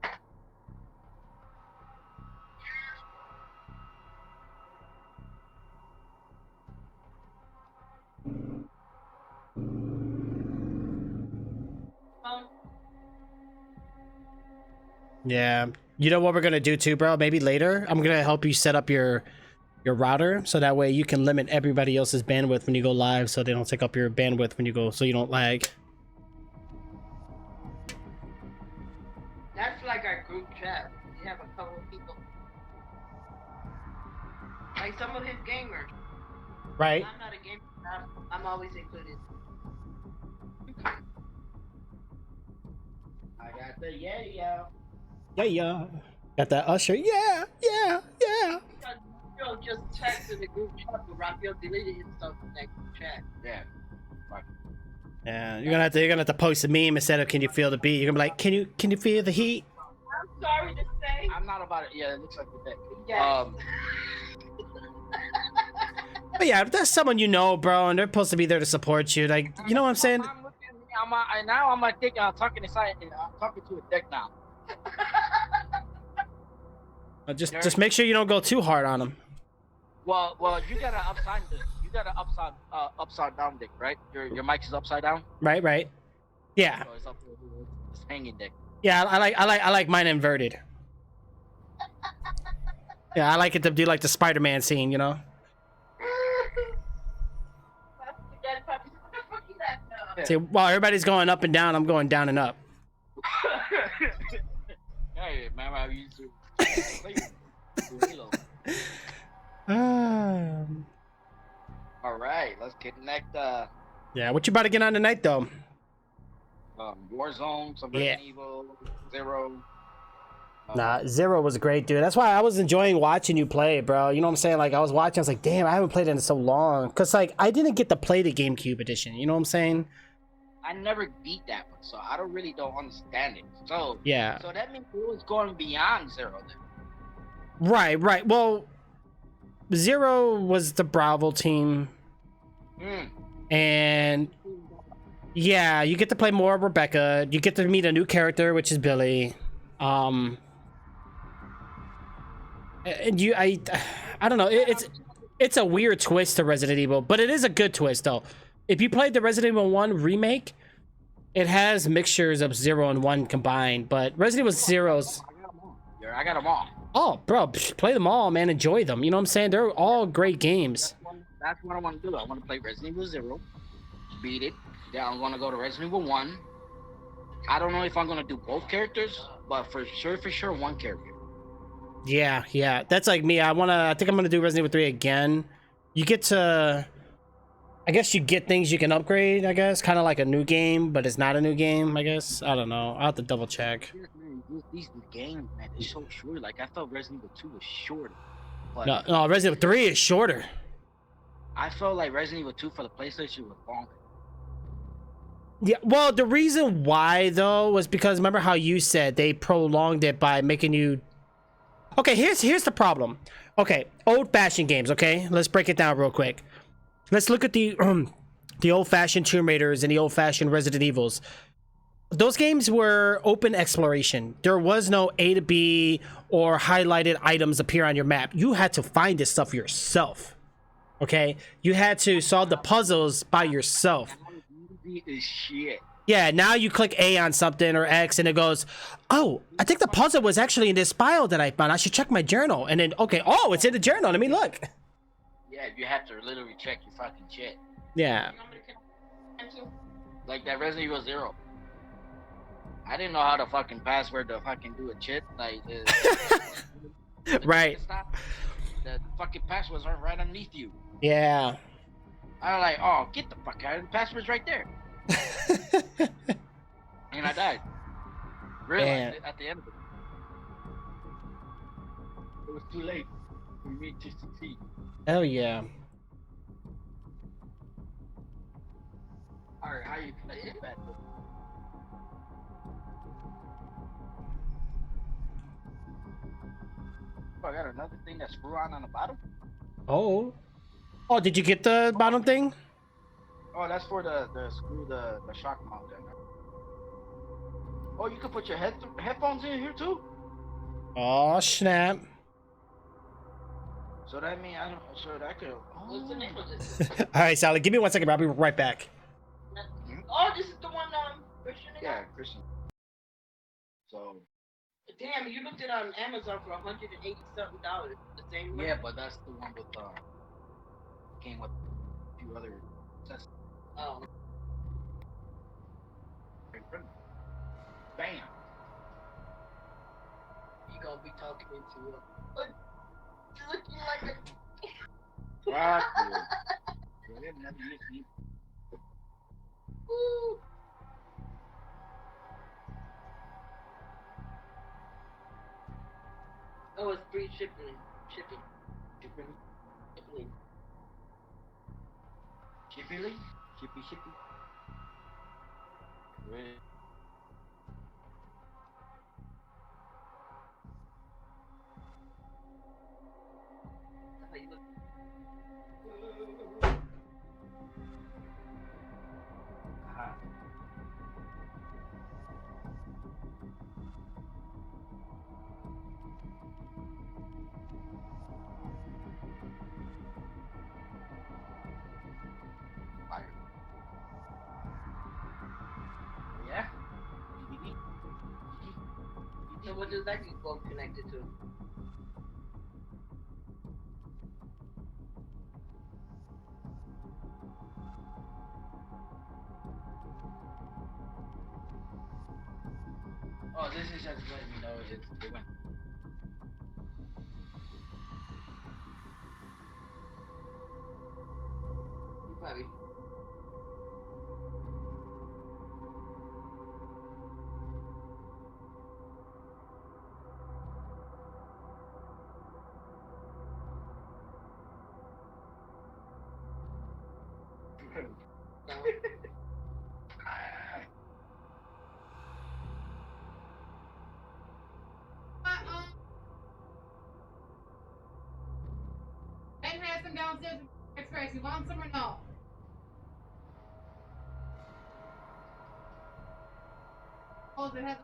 Yeah. You know what we're gonna do too, bro? Maybe later, I'm gonna help you set up your router so that way you can limit everybody else's bandwidth when you go live, so they don't take up your bandwidth when you go, so you don't lag. That's like our group chat. We have a couple of people. Like some of his gamers. Right. I'm not a gamer. I'm always included. I got the yeah. Yeah. Got that Usher. Yeah. Raphael just texted the group chat, but Raphael deleted himself from that group chat. Yeah. Fuck. Yeah. You're gonna have to post a meme instead of "Can you feel the beat?" You're gonna be like, "Can you feel the heat?" I'm sorry to say. I'm not about it. Yeah, it looks like the deck. Yes. But yeah, if that's someone you know, bro, and they're supposed to be there to support you, like, you know what I'm saying? I'm looking. Now I'm like thinking. I'm talking inside. I'm talking to a deck now. Just make sure you don't go too hard on them. Well, you got an upside down deck, right? Your mic is upside down. Right. Yeah. So it's up. It's hanging deck. Yeah, I like mine inverted. Yeah, I like it to do like the Spider-Man scene, you know? See, while everybody's going up and down, I'm going down and up. Hey, man, I used to play Halo. All right, let's connect. Yeah, what you about to get on tonight, though? Warzone, some Resident Evil, Zero. Nah, Zero was great, dude. That's why I was enjoying watching you play, bro. You know what I'm saying? Like, I was watching, I was like, damn, I haven't played it in so long. Because, like, I didn't get to play the GameCube edition. You know what I'm saying? I never beat that one, so I don't understand it. So yeah. So that means it was going beyond Zero then. Right. Well, Zero was the Bravo team. And yeah, you get to play more of Rebecca. You get to meet a new character, which is Billy. And I don't know. It's a weird twist to Resident Evil, but it is a good twist though. If you played the Resident Evil 1 remake, it has mixtures of 0 and 1 combined, but Resident Evil Zero's... I got them all. Oh, bro, play them all, man. Enjoy them. You know what I'm saying? They're all great games. That's what I want to do. I want to play Resident Evil 0, beat it. Then I'm going to go to Resident Evil 1. I don't know if I'm going to do both characters, but for sure, one character. Yeah. That's like me. I think I'm going to do Resident Evil 3 again. You get to... I guess you get things you can upgrade, I guess. Kind of like a new game, but it's not a new game, I guess. I don't know. I'll have to double check. These games, man, they're so short. Like, I thought Resident Evil 2 was shorter. But no, Resident Evil 3 is shorter. I felt like Resident Evil 2 for the PlayStation was longer. Yeah, well, the reason why, though, was because remember how you said they prolonged it by making you... Okay, here's the problem. Okay, old-fashioned games, okay? Let's break it down real quick. Let's look at the old-fashioned Tomb Raiders and the old-fashioned Resident Evils. Those games were open exploration. There was no A to B or highlighted items appear on your map. You had to find this stuff yourself. Okay? You had to solve the puzzles by yourself. Shit. Yeah, now you click A on something or X and it goes, oh, I think the puzzle was actually in this file that I found. I should check my journal. And then, okay, oh, it's in the journal. Let me look. Yeah, you have to literally check your fucking shit. Yeah. Like that Resident Evil 0. I didn't know how to fucking password to fucking do a shit. Like, right. The fucking passwords aren't right underneath you. Yeah. I was like, oh, get the fuck out. The password's right there. And I died. Realized it at the end of it. It was too late for me to succeed. Hell yeah. Alright, how you play it back? Oh, I got another thing that screw on the bottom. Oh, did you get the bottom thing? Oh, that's for the screw the shock mount in there. Oh, you can put your headphones in here too. Oh snap! So that means I don't. So that could. What's the name of this? All right, Sally, give me 1 second. I'll be right back. Oh, this is the one Christian. Yeah, Christian. So. Damn, you looked it on Amazon for $180 something. The same one. Yeah, but that's the one with came with a few other accessories. Oh. Bam. You gonna be talking into it. Looking like a. Right. Woo. Oh, it's free shipping. Shipping. Shippy. Right. How you look? Fire. Yeah. So what does that go connected to? Oh, this is just letting me know it went. You probably. No. Ben has some downstairs express. You want some or no? Oh, it has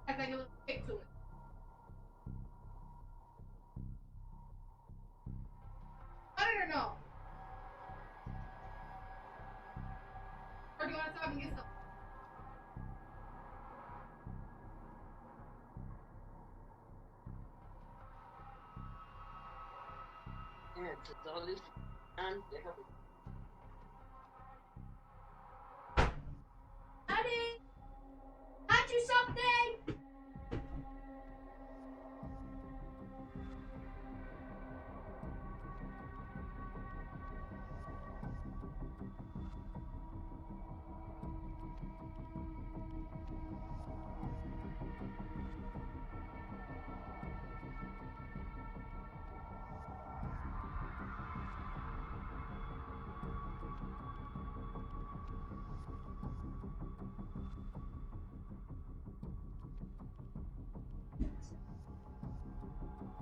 like a little kick to it. Want it or no? Or do you want to stop and get some? Yeah, it's all this and they have Daddy, got you something?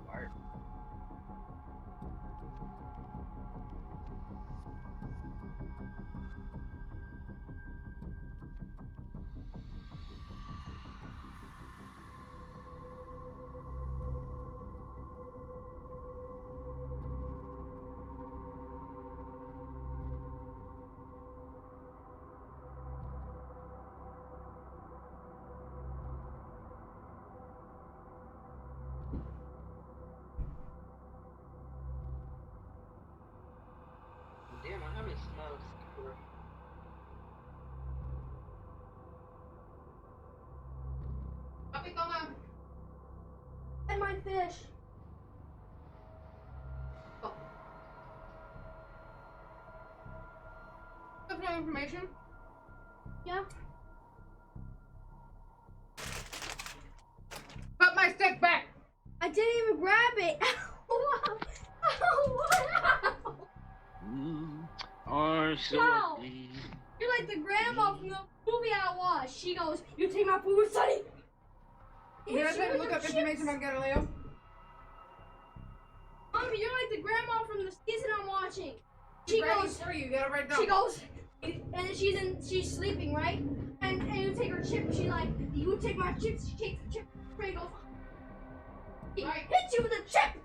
Fire. damn, I haven't smelled for Papi, toma. And my fish. Oh. Have no information? Yeah. Put my stick back. I didn't even grab it. Wow. Oh, wow. Are so Wow. deep. You're like the grandma from the movie I watched. She goes, "You take my food, Sonny." You guys had to look up information about Galileo. Mommy, you're like the grandma from the season I'm watching. She goes, for you. You gotta write down. She goes, and then she's sleeping, right? And you take her chip, she like, you take my chips, she takes the chip, Trey goes, he hits you with a chip!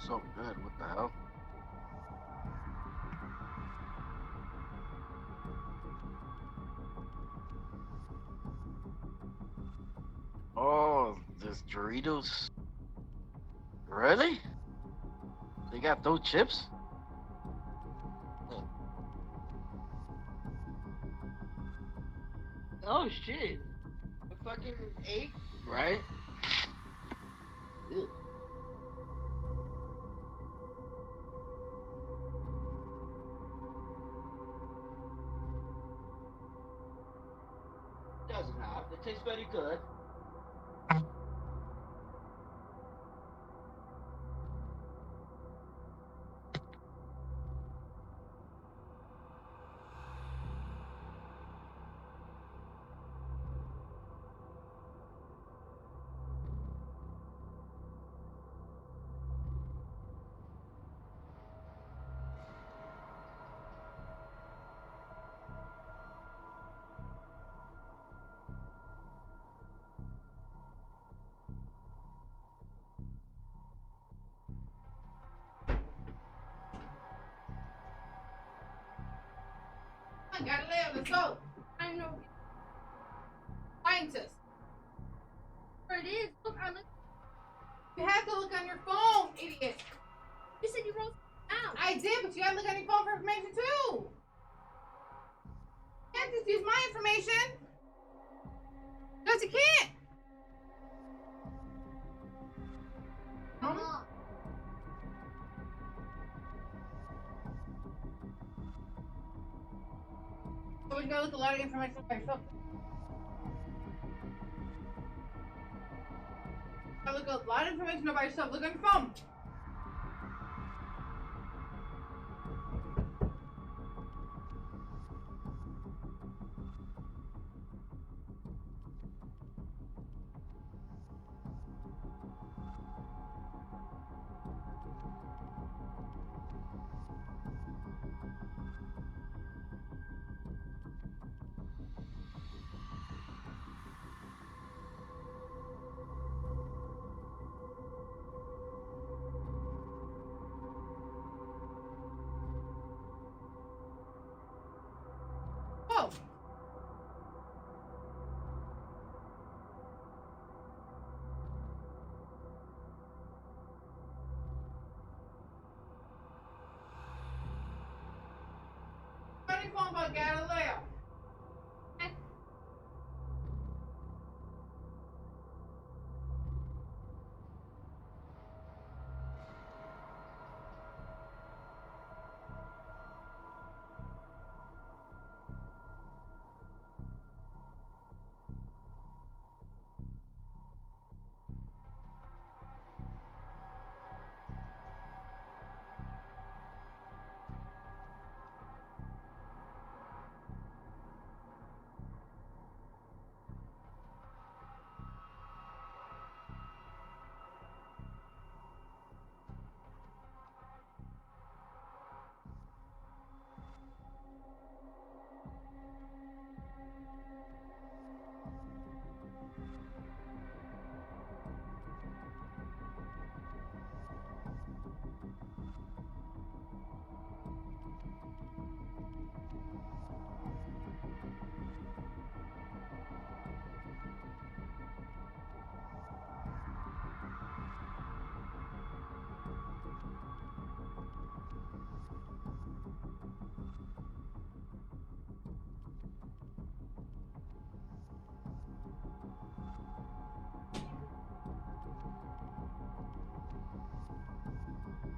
So good, what the hell? Oh, this Doritos. Really? They got those chips? Oh shit. A fucking egg? Right? Ew. Doesn't have. It tastes very good. Galileo, let's go. I know. Scientist. Where it is. Look, I look. You have to look on your phone, idiot. You said you wrote down. I did, but you gotta look on your phone for information too. You can't just use my information. Because you can't. Mom. So we gotta look a lot of information by yourself. Gotta look a lot of information by yourself. Look on your phone. your phone about Galileo.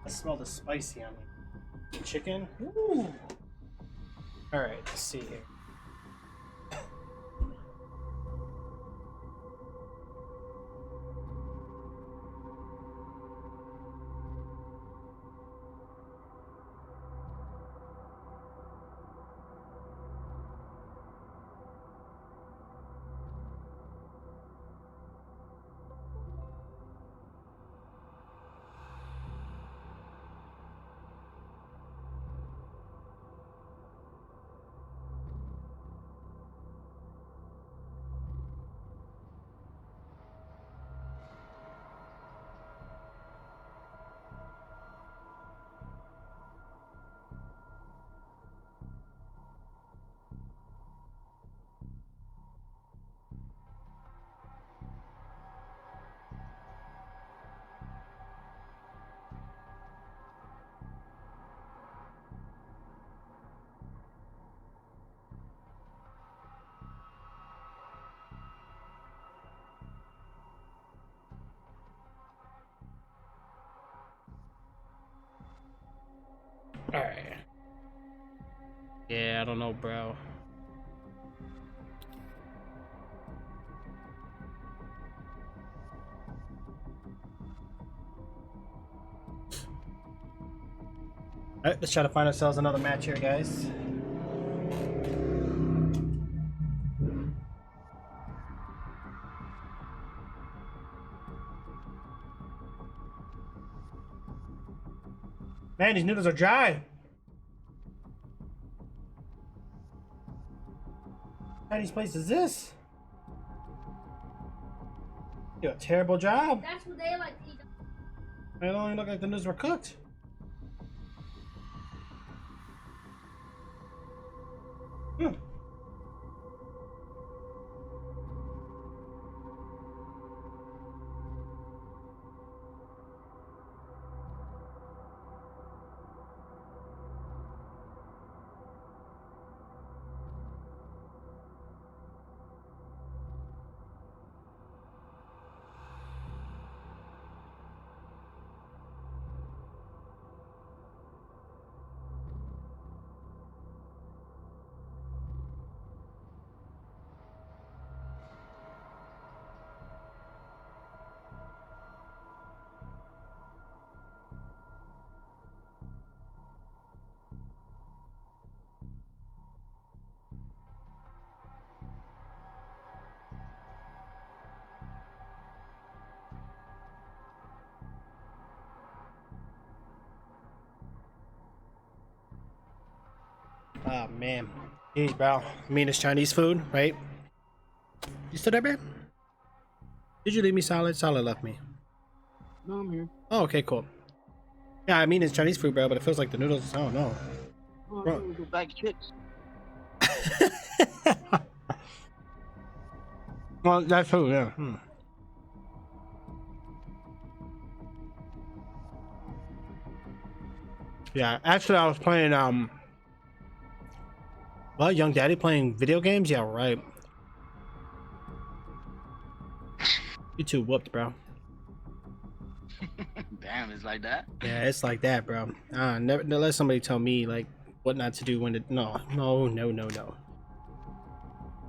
I smell the spicy on it. Chicken? Ooh. Alright, let's see here. Alright. Yeah, I don't know, bro. Alright, let's try to find ourselves another match here, guys. Man, these noodles are dry. What Chinese place is this? You do a terrible job. That's what they like to eat. They don't even look like the noodles were cooked. Hmm. Oh man. Jeez, bro. I mean, it's Chinese food, right? You still there, man? Did you leave me solid? Solid left me. No, I'm here. Oh, okay, cool. Yeah, I mean, it's Chinese food, bro, but it feels like the noodles. I don't know. Oh, Bro. go back to chips. Well, that's food, yeah. Hmm. Yeah, actually, I was playing What, young daddy playing video games? Yeah, right. You too whooped, bro. Damn, it's like that. Yeah, it's like that, bro. Never let somebody tell me like what not to do when to. No.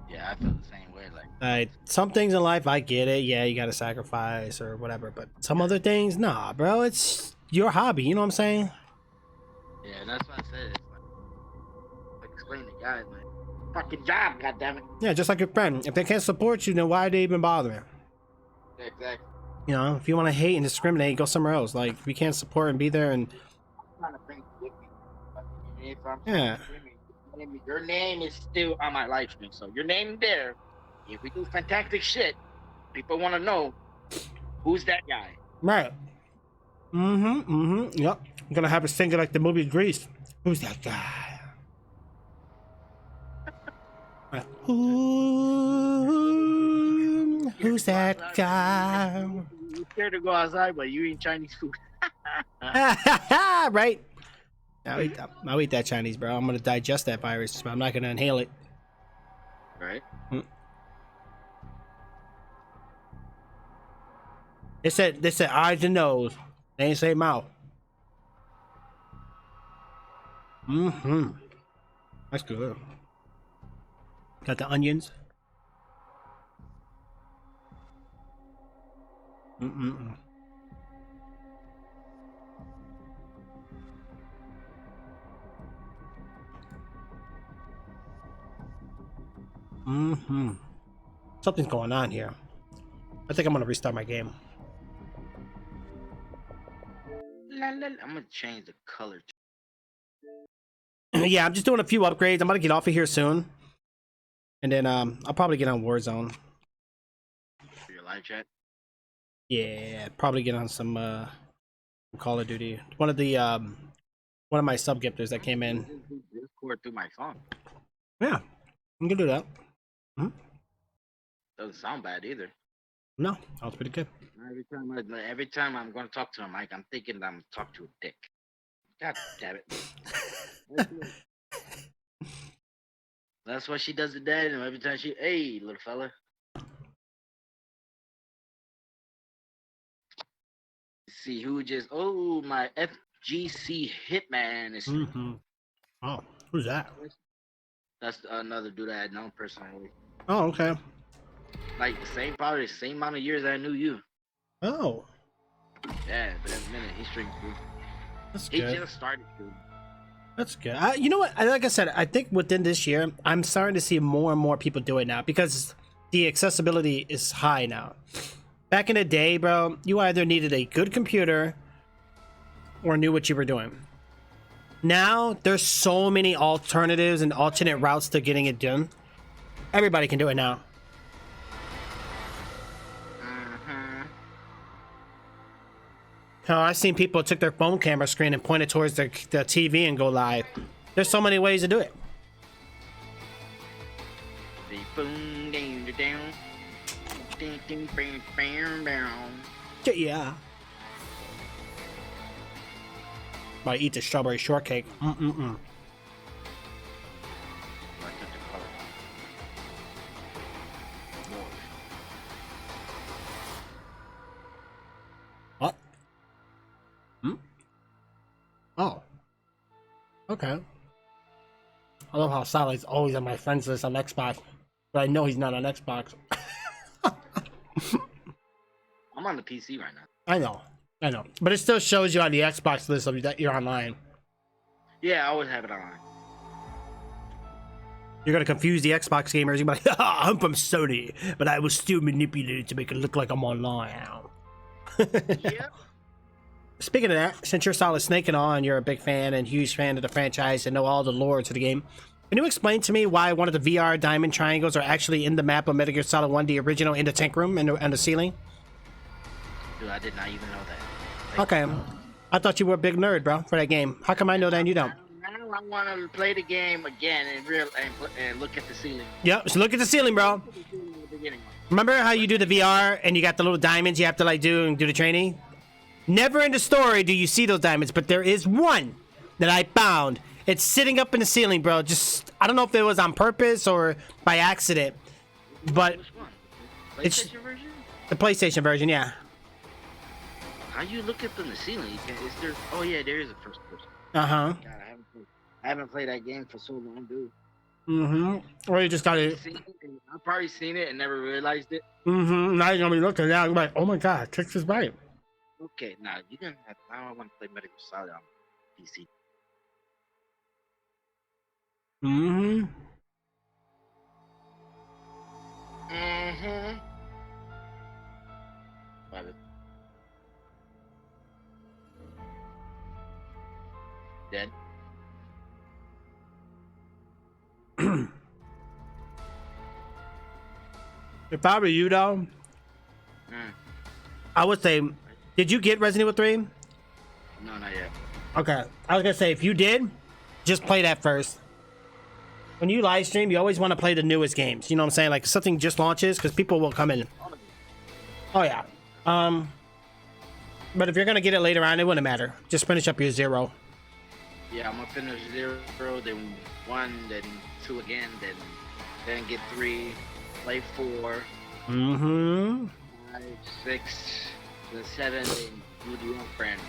Yeah, I feel the same way. Like some things in life, I get it. Yeah, you gotta sacrifice or whatever. But some other things, nah, bro. It's your hobby. You know what I'm saying? Yeah, that's what I said. It's like explain to guys, like, fucking job, goddammit. Yeah, just like your friend. If they can't support you, then why are they even bothering? Yeah, exactly. You know, if you want to hate and discriminate, go somewhere else. Like, if you can't support and be there, and I'm trying to bring you with me. But if I'm yeah, your name is still on my live stream, so your name there. If we do fantastic shit, people want to know who's that guy. right. Yep. I'm gonna have a singer like the movie Grease. Who's that guy? Who's that guy? You're scared to go outside, but you eat Chinese food. Right. I'll eat that Chinese, bro. I'm gonna digest that virus, but I'm not gonna inhale it. Right. They said eyes and nose. They ain't say mouth. That's good. Got the onions. Something's going on here. I think I'm gonna restart my game. I'm gonna change the color. Yeah, I'm just doing a few upgrades. I'm about to get off of here soon, and then I'll probably get on Warzone. For your live chat. Yeah, probably get on some Call of Duty. One of my sub gifters that came in. Discord through my phone. Yeah, I'm gonna do that. Doesn't sound bad either. No, that was pretty good. Every time I'm going to talk to a mic, I'm thinking that I'm talking to a dick. God damn it. That's what she does to dad, and every time hey, little fella. See who just, my FGC Hitman is. Oh, who's that? That's another dude I had known personally. Oh, okay. Like probably the same amount of years I knew you. Oh. Yeah, but in a minute, he's streaming too. That's He good. just started streaming. That's good. You know what? Like I said, I think within this year, I'm starting to see more and more people do it now because the accessibility is high now. Back in the day, bro, you either needed a good computer or knew what you were doing. Now, there's so many alternatives and alternate routes to getting it done. Everybody can do it now. Oh, I've seen people took their phone camera screen and point it towards the TV and go live. There's so many ways to do it. Yeah. Might eat the strawberry shortcake. What? Oh. Okay. I love how Sally's always on my friends list on Xbox, but I know he's not on Xbox. I'm on the PC right now. I know. But it still shows you on the Xbox list of that you're online. Yeah, I always have it online. You're gonna confuse the Xbox gamers. You're like, I'm from Sony, but I was still manipulated to make it look like I'm online. Yeah. Speaking of that, since you're Solid Snake and all, and you're a big fan and huge fan of the franchise and know all the lore to the game, can you explain to me why one of the VR diamond triangles are actually in the map of Metal Gear Solid 1, the original, in the tank room and the ceiling? Dude, I did not even know that. Okay. I thought you were a big nerd, bro, for that game. How come I know that and you don't? Now I want to play the game again and look at the ceiling. Yep, so look at the ceiling, bro. Remember how you do the VR and you got the little diamonds you have to like do the training? Never in the story do you see those diamonds, but there is one that I found It's sitting up in the ceiling, bro. Just I don't know if it was on purpose or by accident, but Which one? It's- PlayStation version? the PlayStation version, yeah. How you look up in the ceiling? Is there? Oh yeah, there is a first person. Uh-huh. God, I haven't played that game for so long, dude. Mm-hmm. Or you just got it. I've probably seen it and never realized it. Mm-hmm. Now you're gonna be looking down. You're like, oh my god, Trixz is right. Okay, now you can. I don't want to play Metal Gear Solid on PC. Mm-hmm. Mm-hmm. Love it. Dead. If I were you, though, I would say, did you get Resident Evil 3? No, not yet. Okay. I was gonna say, if you did, just play that first. When you live stream, you always want to play the newest games. You know what I'm saying? Like, if something just launches, because people will come in. Oh, yeah. But if you're gonna get it later on, it wouldn't matter. Just finish up your 0. Yeah, I'm gonna finish 0, then 1, then 2 again, then get 3, play 4, Mm-hmm. 5, 6, then 7, and do the young friend.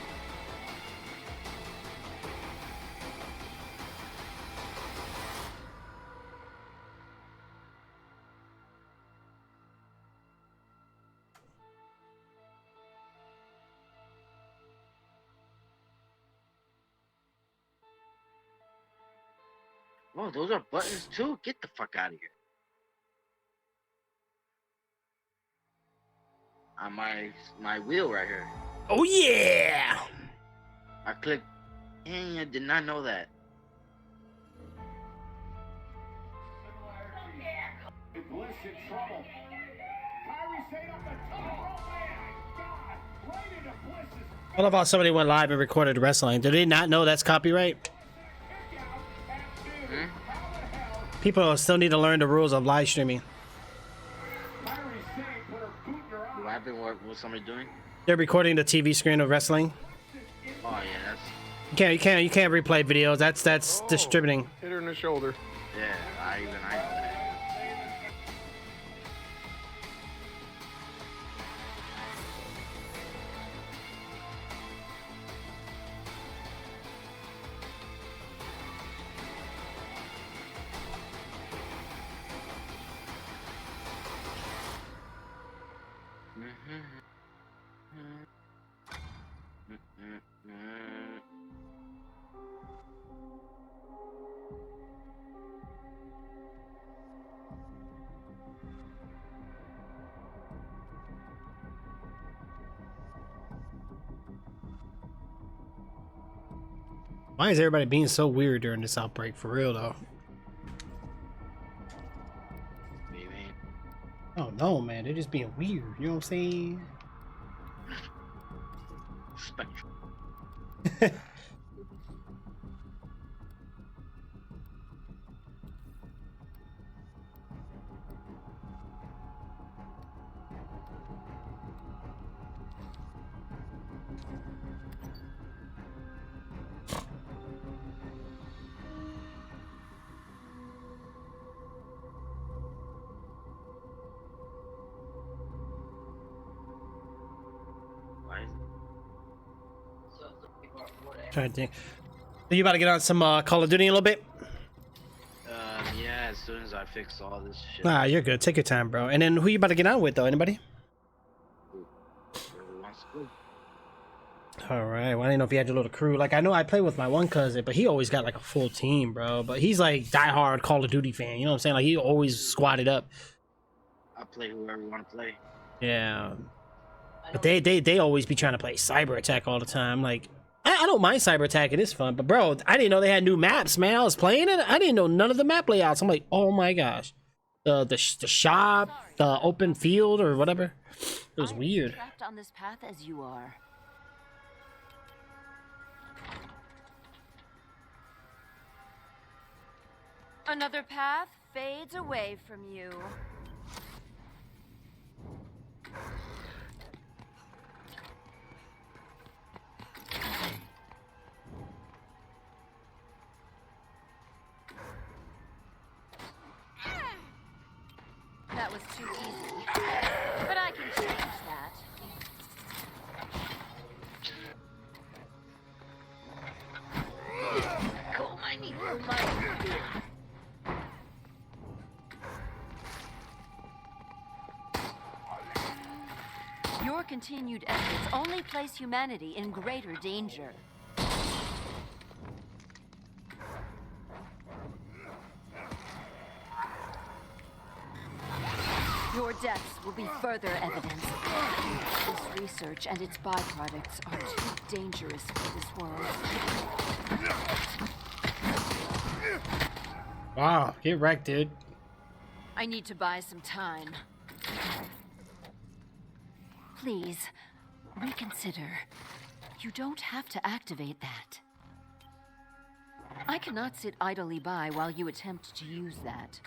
Oh, those are buttons too? Get the fuck out of here. On my wheel right here. Oh, yeah. I clicked. Dang, I did not know that. Bliss in trouble. Kyrie stayed up the top rope. God, right into Bliss's I love how somebody went live and recorded wrestling. Did they not know that's copyright? People still need to learn the rules of live streaming. What happened? What somebody doing? They're recording the TV screen of wrestling. Oh yeah, that's. You can't replay videos. That's distributing. Hit her in the shoulder. Yeah, I know that. Why is everybody being so weird during this outbreak? For real though. Maybe. Oh no, man, they're just being weird. You know what I'm saying? Spectrum. Trying to think. Are you about to get on some Call of Duty in a little bit? Yeah, as soon as I fix all this shit. Nah, you're good. Take your time, bro. And then who you about to get on with though? Anybody? Whoever wants to go. All right. Well, I didn't know if you had your little crew. Like I know I play with my one cousin, but he always got like a full team, bro. But he's like diehard Call of Duty fan. You know what I'm saying? Like he always squatted up. I play whoever want to play. Yeah. But they always be trying to play Cyber Attack all the time. Like I don't mind Cyber Attack. It is fun. But bro, I didn't know they had new maps, man. I was playing it. I didn't know none of the map layouts. I'm like, oh my gosh. The shop, the open field or whatever. It was weird. Trapped on this path as you are. Another path fades away from you. was too easy. But I can change that. Cool, I need cool money. Your continued efforts only place humanity in greater danger. Your deaths will be further evidence. This research and its byproducts are too dangerous for this world. Wow, get wrecked, dude. I need to buy some time. Please, reconsider. You don't have to activate that. I cannot sit idly by while you attempt to use that.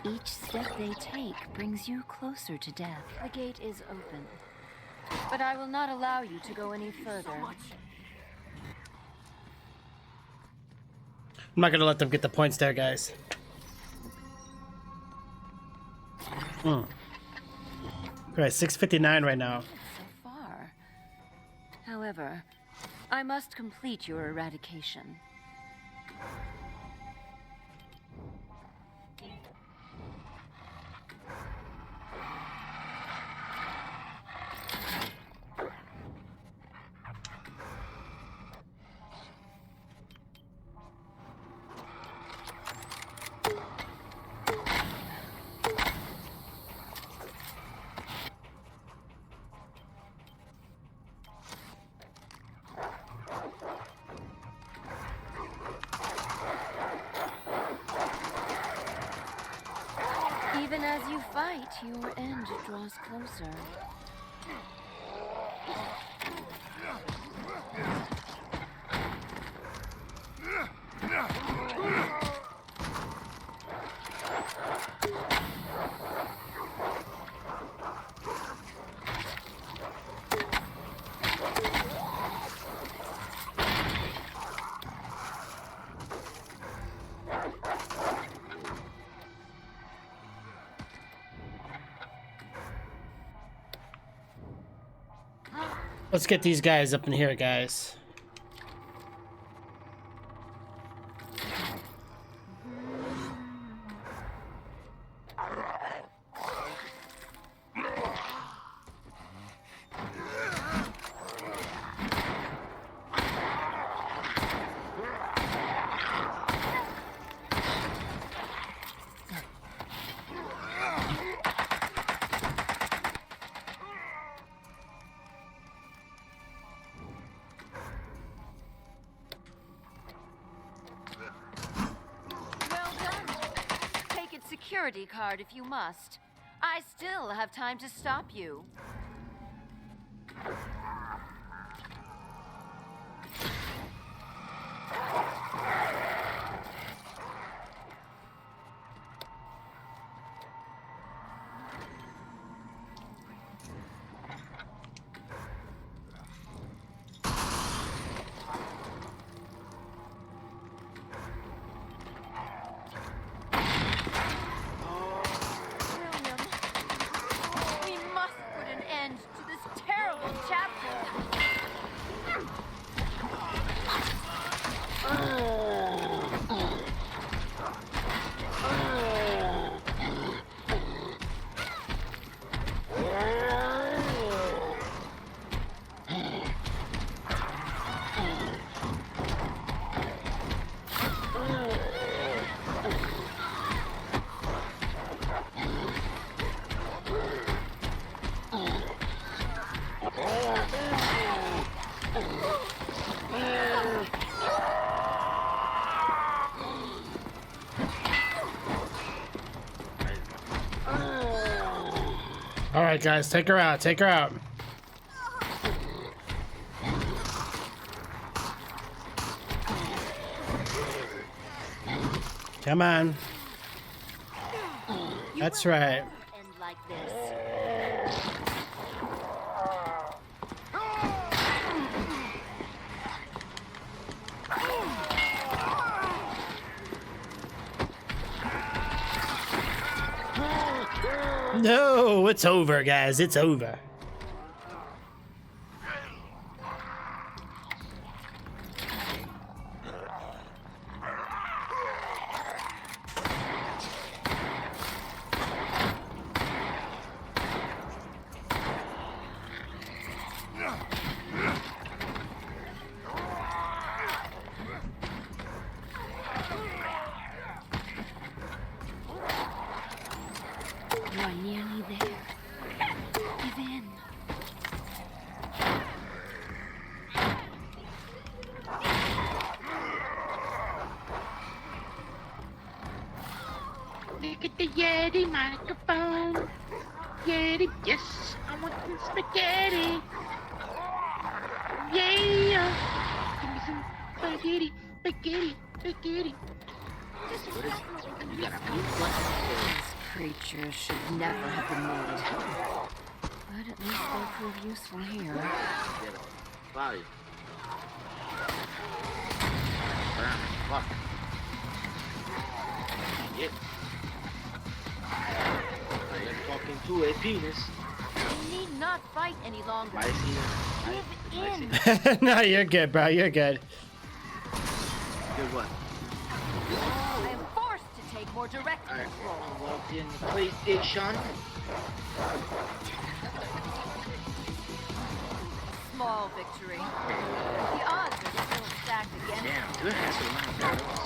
Each step they take brings you closer to death. The gate is open, but I will not allow you to go any further. I'm not gonna let them get the points there, guys. We're at 6:59 right now. So far. However, I must complete your eradication. Even as you fight, your end draws closer. Let's get these guys up in here, guys. Security card if you must. I still have time to stop you. All right, guys, take her out. Take her out. Come on. That's right. End like this. No, it's over, guys. It's over. You are nearly there. Give in. Look at the Yeti microphone. Yeti, yes, I want some spaghetti. Yeah. Give me some spaghetti, spaghetti, spaghetti. What is it? You got a blue one? These creatures should never have been made. But at least they'll prove useful here. Get a body. Fuck. Yep. I am talking to a penis. You need not fight any longer. I see it. Give in. No, you're good, bro. You're good. Good one. I am forced to take more direct Alright, control. logged in the PlayStation. Small victory. The odds are still stacked against me. Damn, good has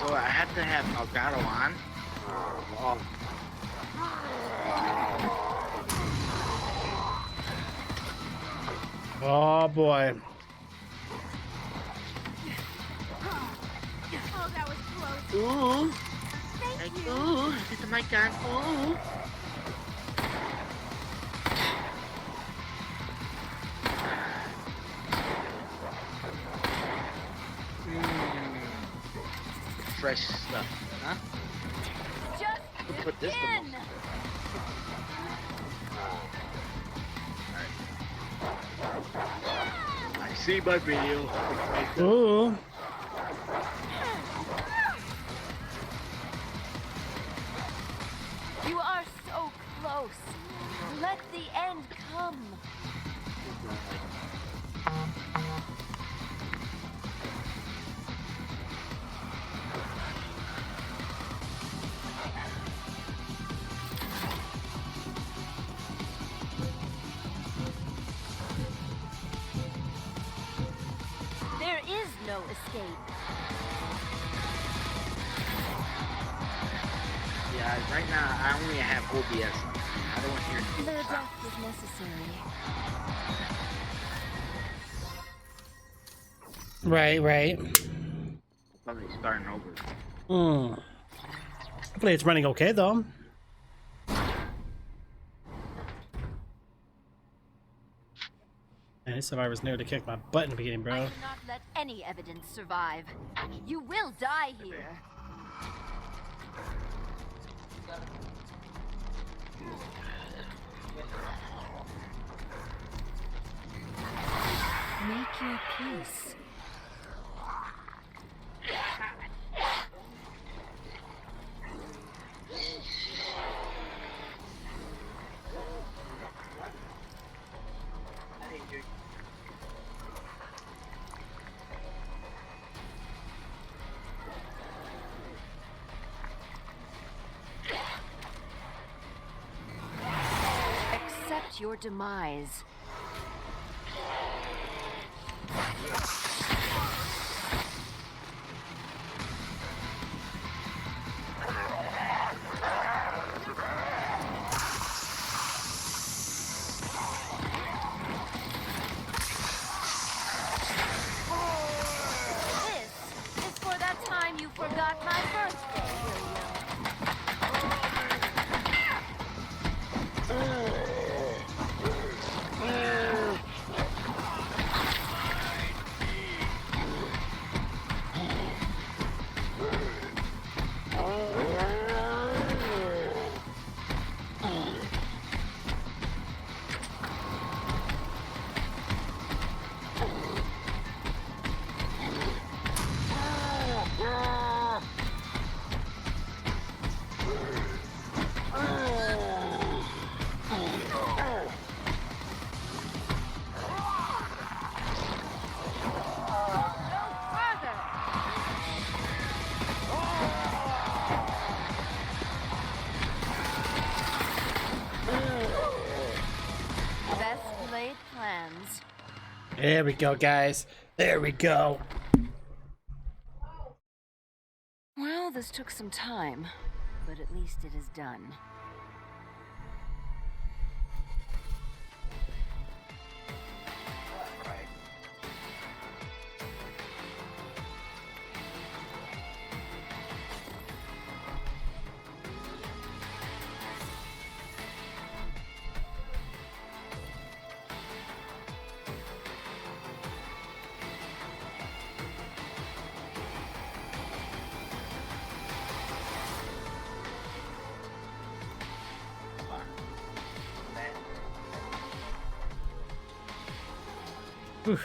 so I have to have Elgato on. Oh. Oh boy. Oh, that was close. Ooh. Thank you. Ooh, get the mic on. Ooh. Fresh stuff, huh? Just Put this in. one. I see my video. Ooh. You are so close. Let the end come. There is no escape. Yeah, right now I only have OBS. I don't want to hear Their it. death is necessary. Right. Probably starting over. Hopefully it's running okay though. Man, this survivor's nearly kicked my butt in the beginning, I bro. will not let any evidence survive. You will die here. Make your peace. Accept your demise. This is for that time you forgot my birthday, William. There we go, guys. There we go. Well, this took some time, but at least it is done. Yeah.